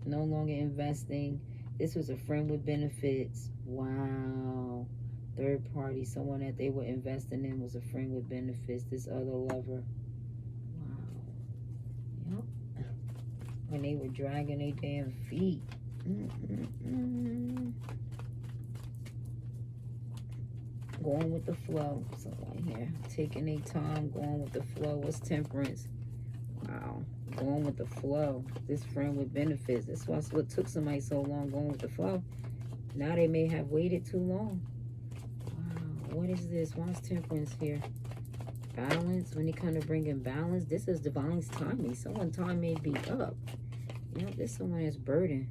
Speaker 1: no longer investing. This was a friend with benefits. Wow. Third party, someone that they were investing in was a friend with benefits. This other lover. Wow. Yep. When they were dragging their damn feet. Going with the flow. Someone here taking their time, going with the flow. What's temperance? Wow. Going with the flow. This friend with benefits. That's what took somebody so long, going with the flow. Now they may have waited too long. Wow. What is this? Why's temperance here? Balance. When they kind of bring in balance, this is divine timing. Someone's time may be up. You know, this someone has burden.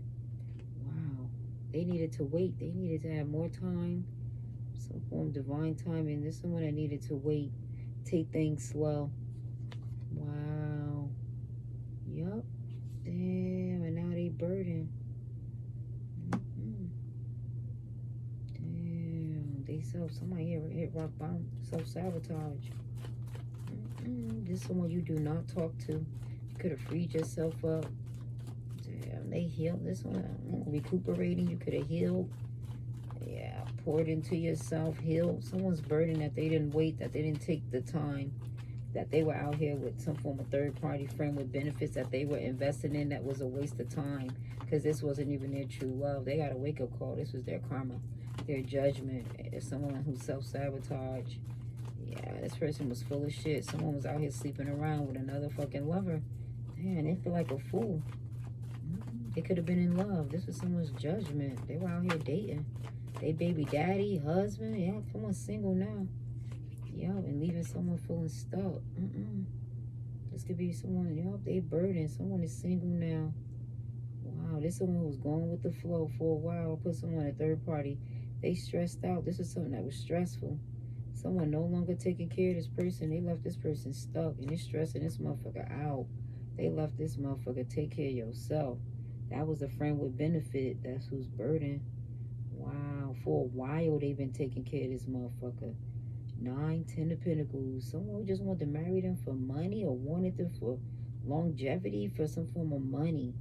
Speaker 1: Wow. They needed to wait. They needed to have more time. Some form of divine timing. This someone that needed to wait. Take things slow. Wow. Yup. Damn. And now they burden. Damn. They somebody here hit rock bottom. Self-sabotage. This is someone you do not talk to. You could have freed yourself up. Damn. They healed. This one recuperating. You could have healed. Yeah, poured into yourself, healed. Someone's burden that they didn't wait, that they didn't take the time, that they were out here with some form of third-party friend with benefits that they were invested in that was a waste of time because this wasn't even their true love. They got a wake-up call. This was their karma, their judgment. It's someone who self-sabotage. Yeah, this person was full of shit. Someone was out here sleeping around with another fucking lover. Damn, they feel like a fool. They could have been in love. This was someone's judgment. They were out here dating. They baby daddy, husband, yeah, someone's single now. Yo, and leaving someone feeling stuck. This could be someone, yo, they burdened. Someone is single now. Wow, this someone who was going with the flow for a while. Put someone at third party. They stressed out. This is something that was stressful. Someone no longer taking care of this person. They left this person stuck and it's stressing this motherfucker out. They left this motherfucker. Take care of yourself. That was a friend with benefit. That's who's burdened. Wow, for a while they've been taking care of this motherfucker. 9, 10 of Pentacles. Someone who just wanted to marry them for money or wanted them for longevity, for some form of money.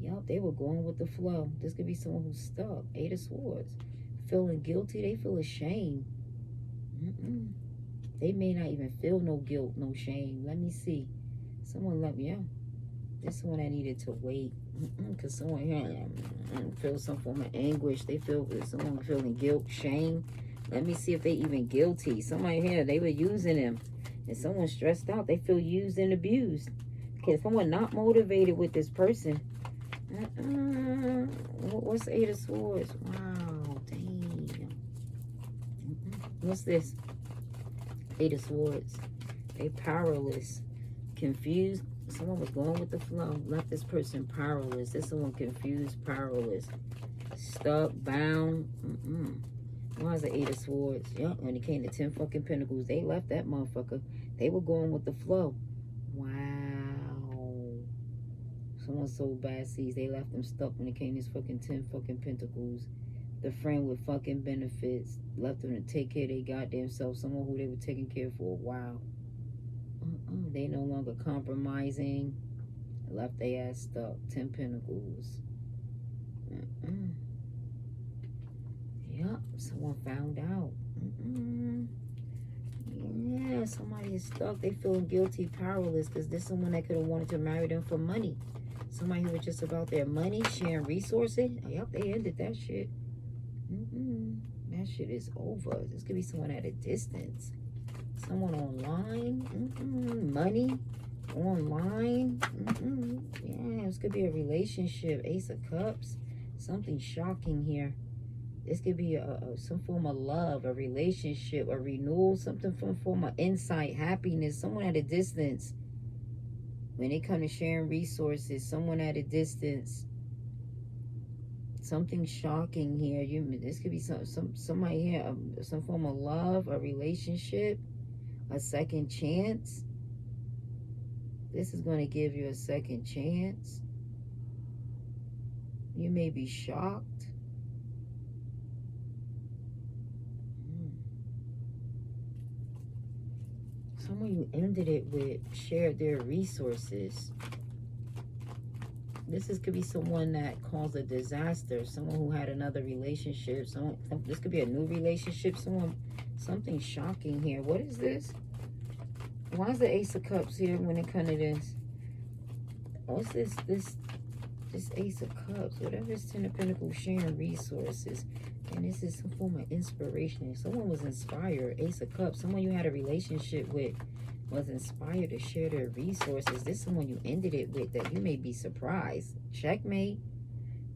Speaker 1: Yup, they were going with the flow. This could be someone who's stuck. 8 of Swords. Feeling guilty, they feel ashamed. They may not even feel no guilt, no shame. Let me see. Someone let me out. This one I needed to wait. Because someone here feels some form of anguish. They feel someone feeling guilt, shame. Let me see if they even guilty. Somebody here, they were using them. And someone stressed out. They feel used and abused. Because someone not motivated with this person. What's 8 of Swords? Wow, damn. What's this? 8 of Swords. They powerless. Confused. Someone was going with the flow. Left this person powerless. This someone confused, powerless. Stuck, bound. Why is the 8 of Swords? Yep, when it came to 10 fucking Pentacles, they left that motherfucker. They were going with the flow. Wow. Someone sold bad seeds. They left them stuck when it came to this fucking 10 fucking Pentacles. The friend with fucking benefits left them to take care of their goddamn self. Someone who they were taking care of for a while. They no longer compromising. Left their ass stuck. 10 Pentacles. Yup, someone found out. Yeah, somebody is stuck. They feeling guilty, powerless, because there's someone that could have wanted to marry them for money. Somebody who was just about their money, sharing resources. Yep, they ended that shit. That shit is over. This could be someone at a distance. Someone online. Money. Online. Yeah, this could be a relationship. Ace of Cups. Something shocking here. This could be some form of love, a relationship, a renewal, something from form of insight, happiness, someone at a distance. When they come to sharing resources, someone at a distance. Something shocking here. This could be somebody here, some form of love, a relationship, a second chance. This is going to give you a second chance. You may be shocked. Someone you ended it with shared their resources. Could be someone that caused a disaster, someone who had another relationship, this could be a new relationship, something shocking here. What is this? Why is the Ace of Cups here when it comes to this? What's this Ace of Cups? Whatever is Ten of Pentacles, sharing resources. And this is some form of inspiration. Someone was inspired. Ace of Cups. Someone you had a relationship with was inspired to share their resources. This is someone you ended it with that you may be surprised. Checkmate.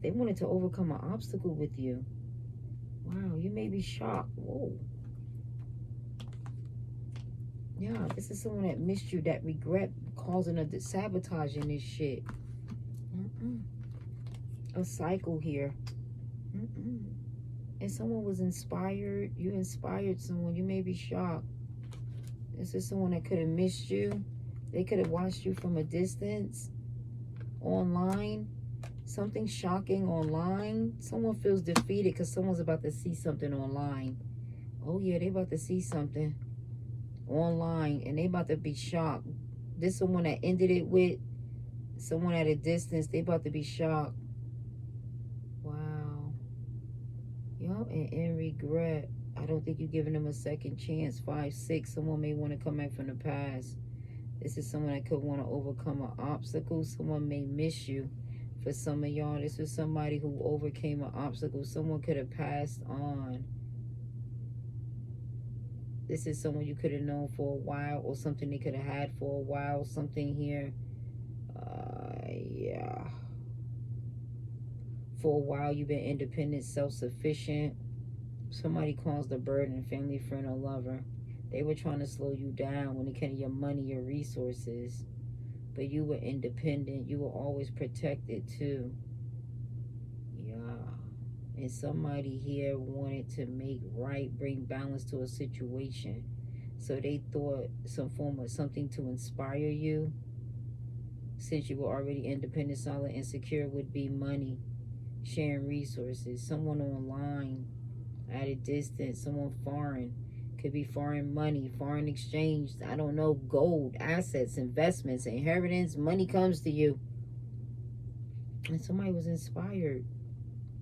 Speaker 1: They wanted to overcome an obstacle with you. Wow, you may be shocked. Whoa. Yeah, this is someone that missed you, that regret causing a sabotaging this shit. A cycle here. And someone was inspired. You inspired someone. You may be shocked. This is someone that could have missed you. They could have watched you from a distance. Online. Something shocking online. Someone feels defeated because someone's about to see something online. Oh yeah, they about to see something online. And they about to be shocked. This someone that ended it with someone at a distance. They about to be shocked. Wow. Yup, and in regret. I don't think you're giving them a second chance. 5, 6. Someone may want to come back from the past. This is someone that could want to overcome an obstacle. Someone may miss you. For some of y'all, this is somebody who overcame an obstacle. Someone could have passed on. This is someone you could have known for a while, or something they could have had for a while. Something here. Yeah. For a while, you've been independent, self-sufficient. Somebody caused a burden, family, friend, or lover. They were trying to slow you down when it came to your money, your resources. But you were independent. You were always protected, too. Yeah. And somebody here wanted to make right, bring balance to a situation. So they thought some form of something to inspire you. Since you were already independent, solid, and secure, would be money, sharing resources. Someone online at a distance, someone foreign. Could be foreign money, foreign exchange, I don't know, gold, assets, investments, inheritance. Money comes to you. And somebody was inspired.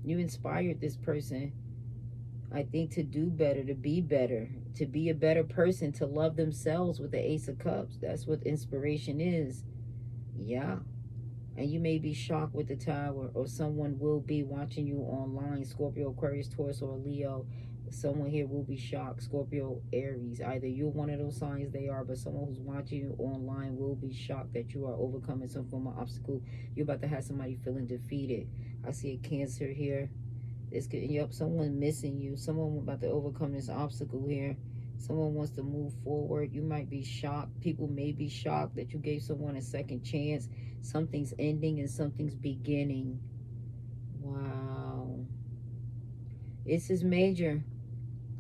Speaker 1: You inspired this person, I think, to do better, to be a better person, to love themselves with the Ace of Cups. That's what inspiration is. Yeah. And you may be shocked with the Tower, or someone will be watching you online. Scorpio, Aquarius, Taurus, or Leo. Someone here will be shocked. Scorpio, Aries. Either you're one of those signs, they are, but someone who's watching you online will be shocked that you are overcoming some form of obstacle. You're about to have somebody feeling defeated. I see a Cancer here. This could, yep, someone missing you. Someone about to overcome this obstacle here. Someone wants to move forward. You might be shocked. People may be shocked that you gave someone a second chance. Something's ending and something's beginning. Wow. This is major.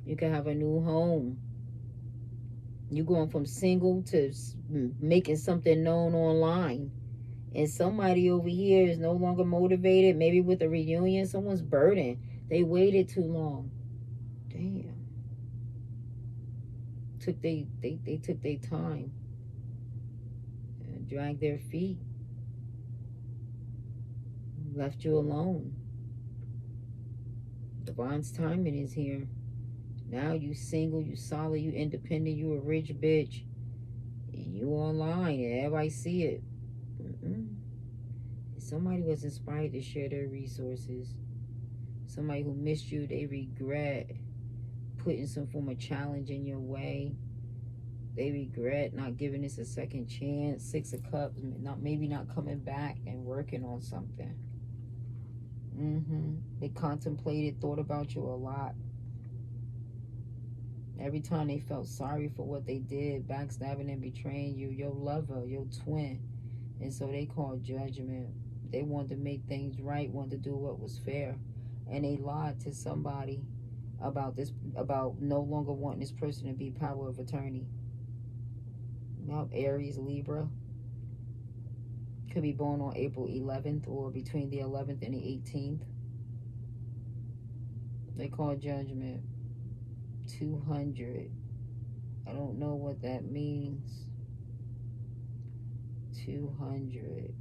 Speaker 1: You can have a new home. You're going from single to making something known online. And somebody over here is no longer motivated. Maybe with a reunion, someone's burdened. They waited too long. Damn. They took their time and dragged their feet. Left you alone. Divine's timing is here. Now you single, you solid, you independent, you a rich bitch. And you online and everybody see it. Somebody was inspired to share their resources. Somebody who missed you, they regret putting some form of challenge in your way. They regret not giving this a second chance. 6 of Cups, maybe not coming back and working on something. They contemplated, thought about you a lot. Every time they felt sorry for what they did, backstabbing and betraying you, your lover, your twin. And so they called judgment. They wanted to make things right, wanted to do what was fair. And they lied to somebody about this, about no longer wanting this person to be power of attorney. Now, Aries, Libra. Could be born on April 11th or between the 11th and the 18th. They call judgment. 200. I don't know what that means. 200.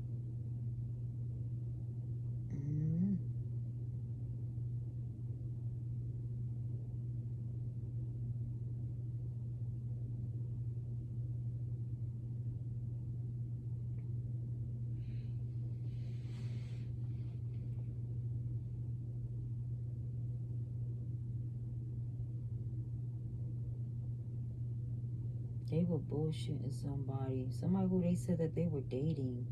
Speaker 1: They were bullshitting somebody. Somebody who they said that they were dating.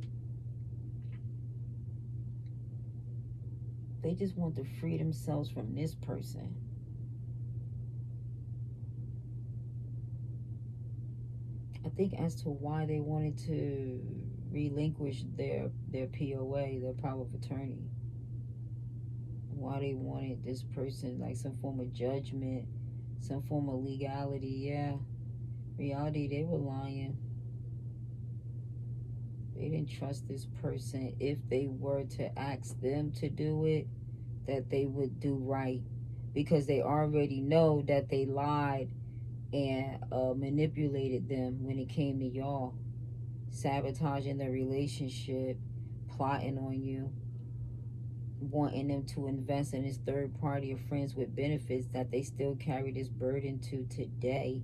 Speaker 1: They just want to free themselves from this person. I think as to why they wanted to relinquish their POA, their power of attorney. Why they wanted this person, like some form of judgment, some form of legality. Yeah. Reality, they were lying. They didn't trust this person. If they were to ask them to do it, that they would do right, because they already know that they lied and manipulated them when it came to y'all, sabotaging the relationship, plotting on you, wanting them to invest in this third party of friends with benefits that they still carry this burden to today.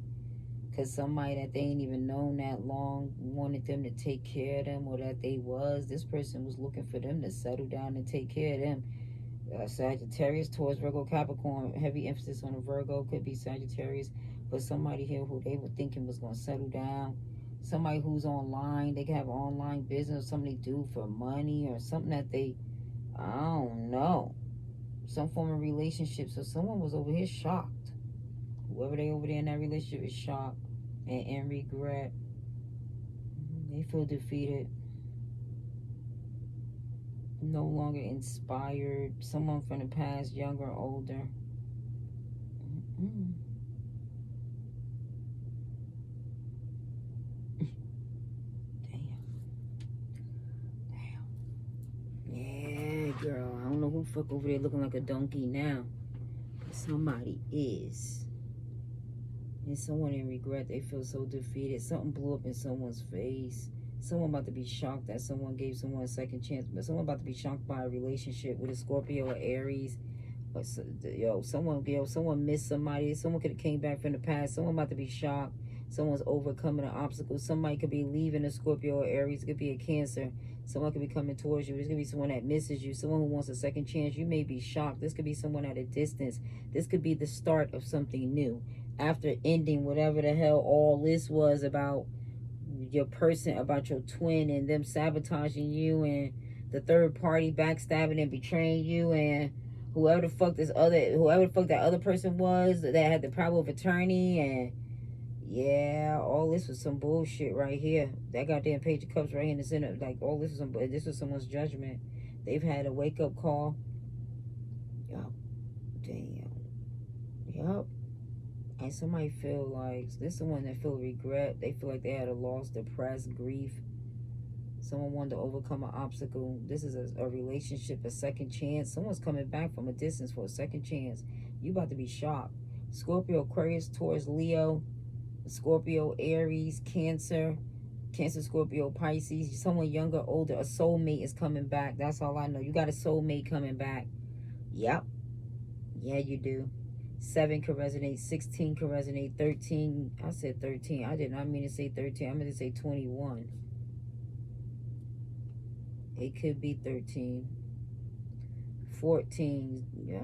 Speaker 1: Because somebody that they ain't even known that long wanted them to take care of them, or that this person was looking for them to settle down and take care of them. Sagittarius, Taurus, Virgo, Capricorn, heavy emphasis on a Virgo, could be Sagittarius, but somebody here who they were thinking was going to settle down. Somebody who's online, they can have online business, something they do for money, or something that they, I don't know, some form of relationship. So someone was over here shocked. Whoever they over there in that relationship is shocked and in regret. They feel defeated. No longer inspired. Someone from the past, younger, older. Damn. Yeah, girl. I don't know who fuck over there looking like a donkey now. Somebody is. And someone in regret. They feel so defeated. Something blew up in someone's face. Someone about to be shocked that someone gave someone a second chance. But someone about to be shocked by a relationship with a Scorpio or Aries. But someone missed somebody. Someone could have came back from the past. Someone about to be shocked. Someone's overcoming an obstacle. Somebody could be leaving a Scorpio or Aries. It could be a Cancer. Someone could be coming towards you. This could be someone that misses you. Someone who wants a second chance. You may be shocked. This could be someone at a distance. This could be the start of something new. After ending whatever the hell all this was about your person, about your twin, and them sabotaging you, and the third party backstabbing and betraying you, and whoever the fuck that other person was that had the power of attorney, and yeah, all this was some bullshit right here. That goddamn Page of Cups right here in the center. Like, all this was someone's judgment. They've had a wake up call. Yup. Damn. Yup. And somebody feel like, this is someone that feel regret. They feel like they had a loss, depressed, grief. Someone wanted to overcome an obstacle. This is a relationship, a second chance. Someone's coming back from a distance for a second chance. You about to be shocked. Scorpio, Aquarius, Taurus, Leo, Scorpio, Aries, Cancer, Scorpio, Pisces. Someone younger, older, a soulmate is coming back. That's all I know. You got a soulmate coming back. Yep. Yeah, you do. 7 could resonate, 16 could resonate, 13, I said 13. I did not mean to say 13. I meant to say 21. It could be 13. 14, yeah.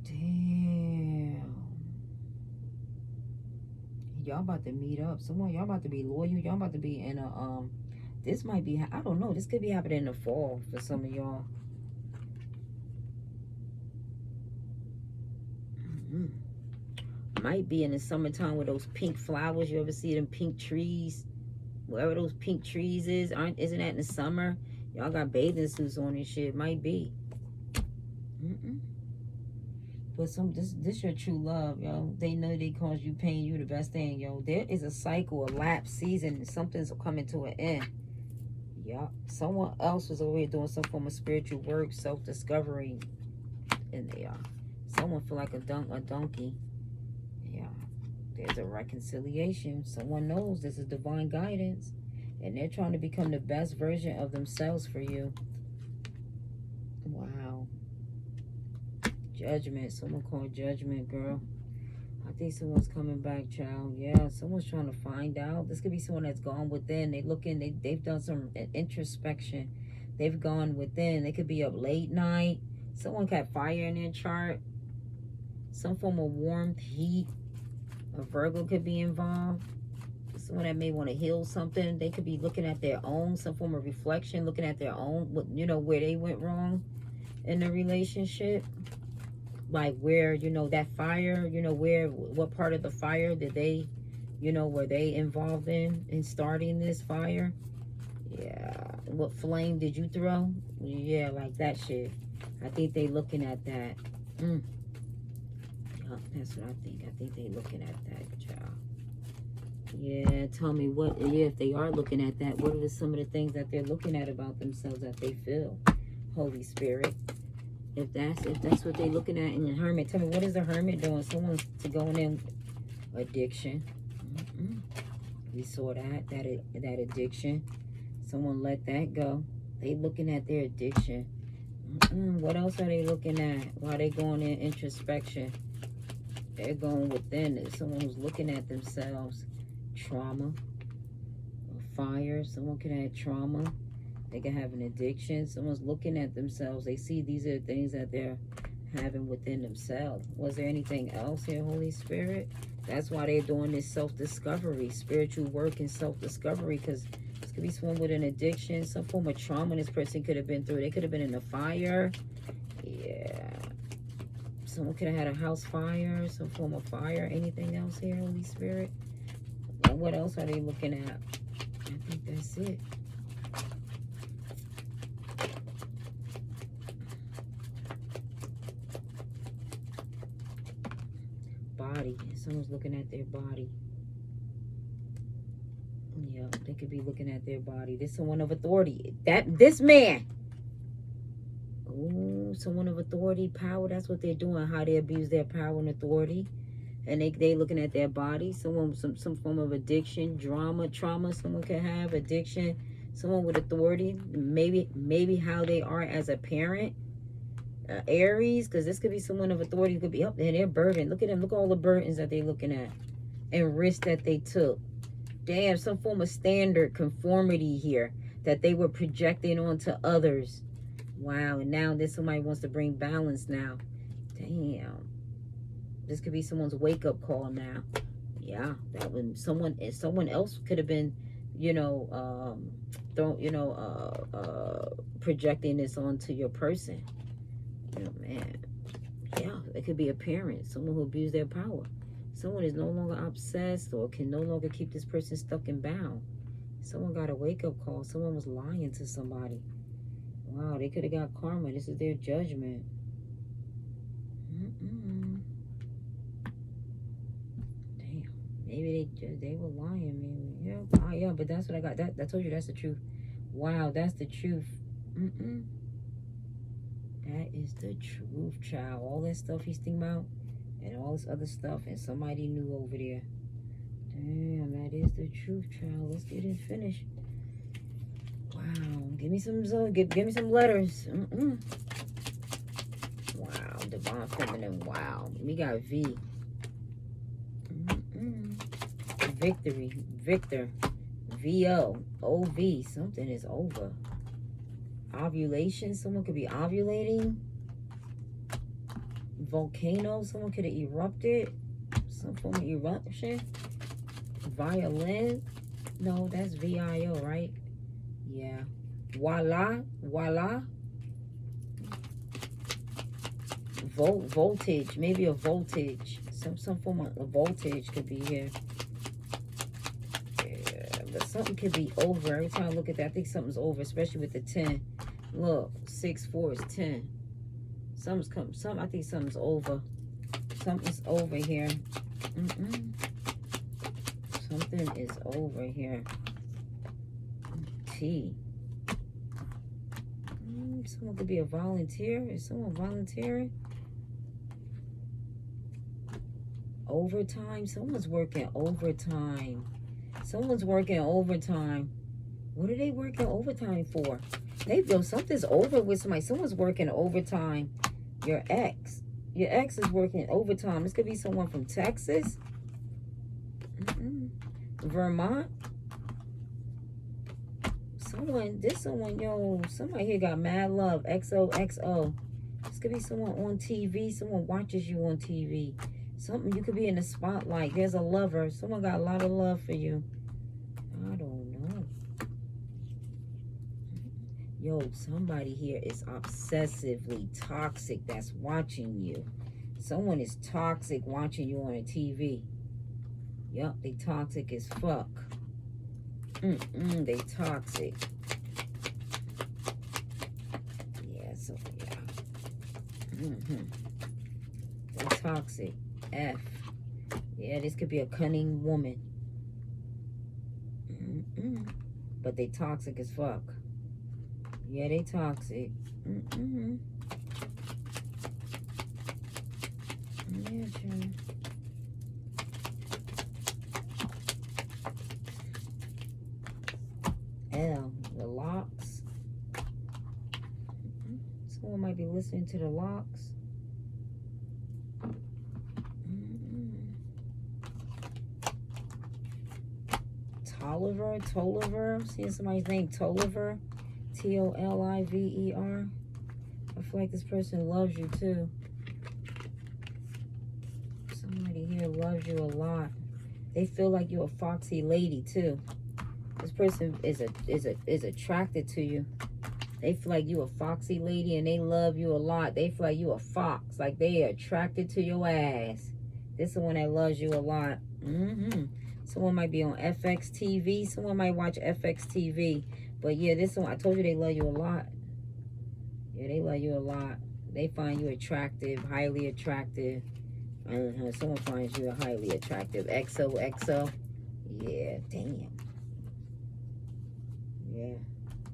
Speaker 1: Damn. Y'all about to meet up. Y'all about to be loyal. Y'all about to be in a, this might be, I don't know. This could be happening in the fall for some of y'all. Might be in the summertime with those pink flowers. You ever see them pink trees? Wherever those pink trees isn't that in the summer? Y'all got bathing suits on and shit. Might be. But this your true love, yo. They know they cause you pain. You the best thing, yo. There is a cycle, a lapse season. Something's coming to an end. Yup. Someone else was over here doing some form of spiritual work, self-discovery. And they are. Someone feel like a donkey. Yeah. There's a reconciliation. Someone knows this is divine guidance. And they're trying to become the best version of themselves for you. Wow. Judgment. Someone called Judgment, girl. I think someone's coming back, child. Yeah, someone's trying to find out. This could be someone that's gone within. They've done some introspection. They've gone within. They could be up late night. Someone got fire in their chart. Some form of warmth, heat. A Virgo could be involved. Someone that may want to heal something. They could be looking at their own, some form of reflection, looking at their own, you know, where they went wrong in the relationship. Like where, you know, that fire, you know, what part of the fire did they, you know, were they involved in starting this fire? Yeah. What flame did you throw? Yeah, like that shit. I think they looking at that. That's what I think. I think they looking at that, child. Yeah, tell me what, yeah, if they are looking at that, what are some of the things that they're looking at about themselves that they feel? Holy Spirit. If that's what they're looking at in the Hermit, tell me, what is the Hermit doing? Someone's to going in addiction. We saw that addiction. Someone let that go. They looking at their addiction. What else are they looking at while they going in introspection? They're going within it. Someone who's looking at themselves. Trauma. Fire. Someone can have trauma. They can have an addiction. Someone's looking at themselves. They see these are things that they're having within themselves. Was there anything else here, Holy Spirit? That's why they're doing this self-discovery, spiritual work and self-discovery, because this could be someone with an addiction, some form of trauma this person could have been through. They could have been in a fire. Yeah. Someone could have had a house fire, some form of fire. Anything else here, Holy Spirit? And what else are they looking at? I think that's it. Body. Someone's looking at their body. Yeah, they could be looking at their body. There's someone of authority. This man. Oh, someone of authority, power. That's what they're doing. How they abuse their power and authority. And they looking at their body. Someone some form of addiction, trauma. Someone could have addiction. Someone with authority. Maybe how they are as a parent. Aries, because this could be someone of authority. Could be up there. They're burdened. Look at them. Look at all the burdens that they're looking at, and risks that they took. Damn, some form of standard conformity here that they were projecting onto others. Wow, and now there's somebody wants to bring balance now. Damn, this could be someone's wake up call now. Yeah, that when someone else could have been, you know, projecting this onto your person. Oh, man. Yeah, it could be a parent, someone who abused their power. Someone is no longer obsessed or can no longer keep this person stuck and bound. Someone got a wake-up call. Someone was lying to somebody. Wow, they could have got karma. This is their judgment. Damn. Maybe they were lying. Maybe. Yeah. Yeah, but that's what I got. I told you that's the truth. Wow, that's the truth. That is the truth, child. All that stuff he's thinking about and all this other stuff, and somebody knew over there. Damn, that is the truth, child. Let's get it finished. Wow, give me some give me some letters. Wow, divine feminine. Wow, we got V. Victory, Victor, VO, OV. Something is over. Ovulation, someone could be ovulating. Volcano, someone could have erupted. Some form of eruption. Violin, no, that's VIO, right? Yeah. Voila. Voltage, maybe a voltage. Some form of voltage could be here. Yeah, but something could be over. Every time I look at that, I think something's over, especially with the 10. Look, 6, 4 is 10. I think something's over. Something's over here. Something is over here. T. Someone could be a volunteer. Is someone volunteering? Overtime. Someone's working overtime. Someone's working overtime. What are they working overtime for? They feel something's over with somebody. Someone's working overtime. Your ex. Your ex is working overtime. This could be someone from Texas. Vermont. Somebody here got mad love. XOXO. This could be someone on TV. Someone watches you on TV. Something, you could be in the spotlight. There's a lover. Someone got a lot of love for you. I don't know. Yo, somebody here is obsessively toxic that's watching you. Someone is toxic watching you on a TV. Yup, they toxic as fuck. They toxic. Yeah, so yeah. They toxic. F. Yeah, this could be a cunning woman. But they toxic as fuck. Yeah, they toxic. Yeah, sure. L, the locks. Someone might be listening to the locks. Tolliver. I'm seeing somebody's name, Tolliver. Toliver. I feel like this person loves you too. Somebody here loves you a lot. They feel like you're a foxy lady too. This person is attracted to you. They feel like you a foxy lady and they love you a lot. They feel like you a fox. Like they are attracted to your ass. This is the one that loves you a lot. Someone might be on FX TV. Someone might watch FX TV. But yeah, this one, I told you they love you a lot. Yeah, they love you a lot. They find you attractive, highly attractive. Someone finds you highly attractive. XOXO. Yeah, damn. Yeah.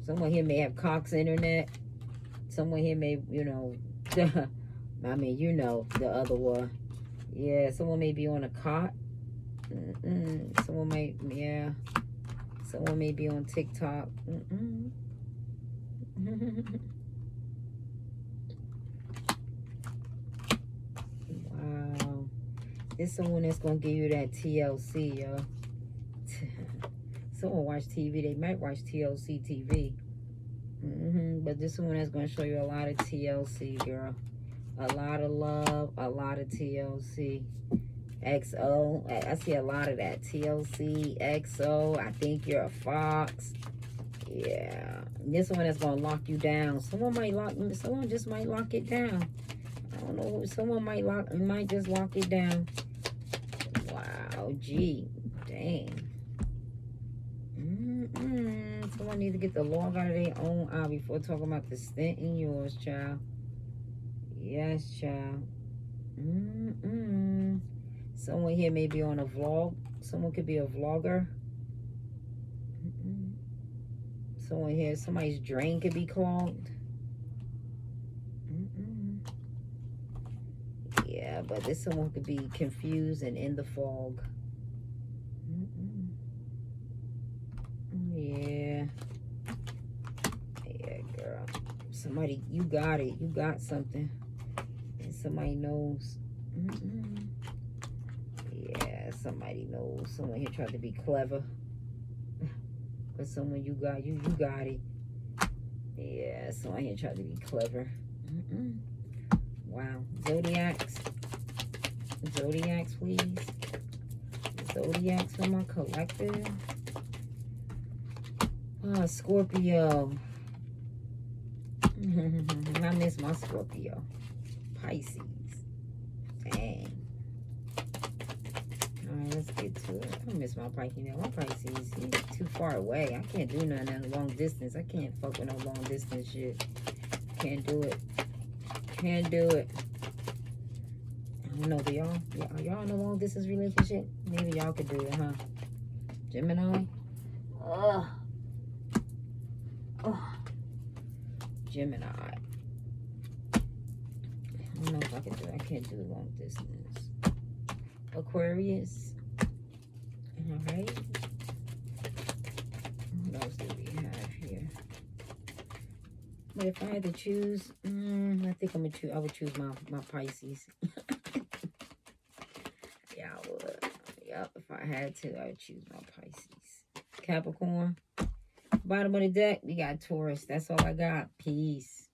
Speaker 1: Someone here may have Cox Internet. Someone here may, you know, I mean, you know, the other one. Yeah, someone may be on a cot. Someone might, yeah. Someone may be on TikTok. Wow. This is someone that's going to give you that TLC, yo. Someone watch TV. They might watch TLC TV. But this is one that's going to show you a lot of TLC, girl. A lot of love. A lot of TLC. XO. I see a lot of that. TLC. XO. I think you're a fox. Yeah. This one that's going to lock you down. Someone just might lock it down. I don't know. Someone might just lock it down. Wow. Gee. Dang. Someone need to get the log out of their own eye before talking about the stint in yours, child. Yes, child. Someone here may be on a vlog. Someone could be a vlogger. Someone here, somebody's drain could be clogged. Yeah, but this someone could be confused and in the fog. Yeah. Yeah, girl. Somebody, you got it. You got something. And somebody knows. Yeah, somebody knows. Someone here tried to be clever. But someone you got it. Yeah, someone here tried to be clever. Wow. Zodiacs, please. Zodiacs for my collective. Scorpio. I miss my Scorpio. Pisces. Dang. Alright, let's get to it. I miss my Pisces now. My Pisces, he's too far away. I can't do nothing in long distance. I can't fuck with no long distance shit. Can't do it. Can't do it. I don't know, do y'all? Are y'all in a long distance relationship? Maybe y'all could do it, huh? Gemini? Ugh. Oh, Gemini. I don't know if I can do it. I can't do long distance. Aquarius. Alright. What else do we have here? But if I had to choose, I think I would choose my Pisces. Yeah, I would. Yep, if I had to, I would choose my Pisces. Capricorn. Bottom of the deck, we got Taurus. That's all I got. Peace.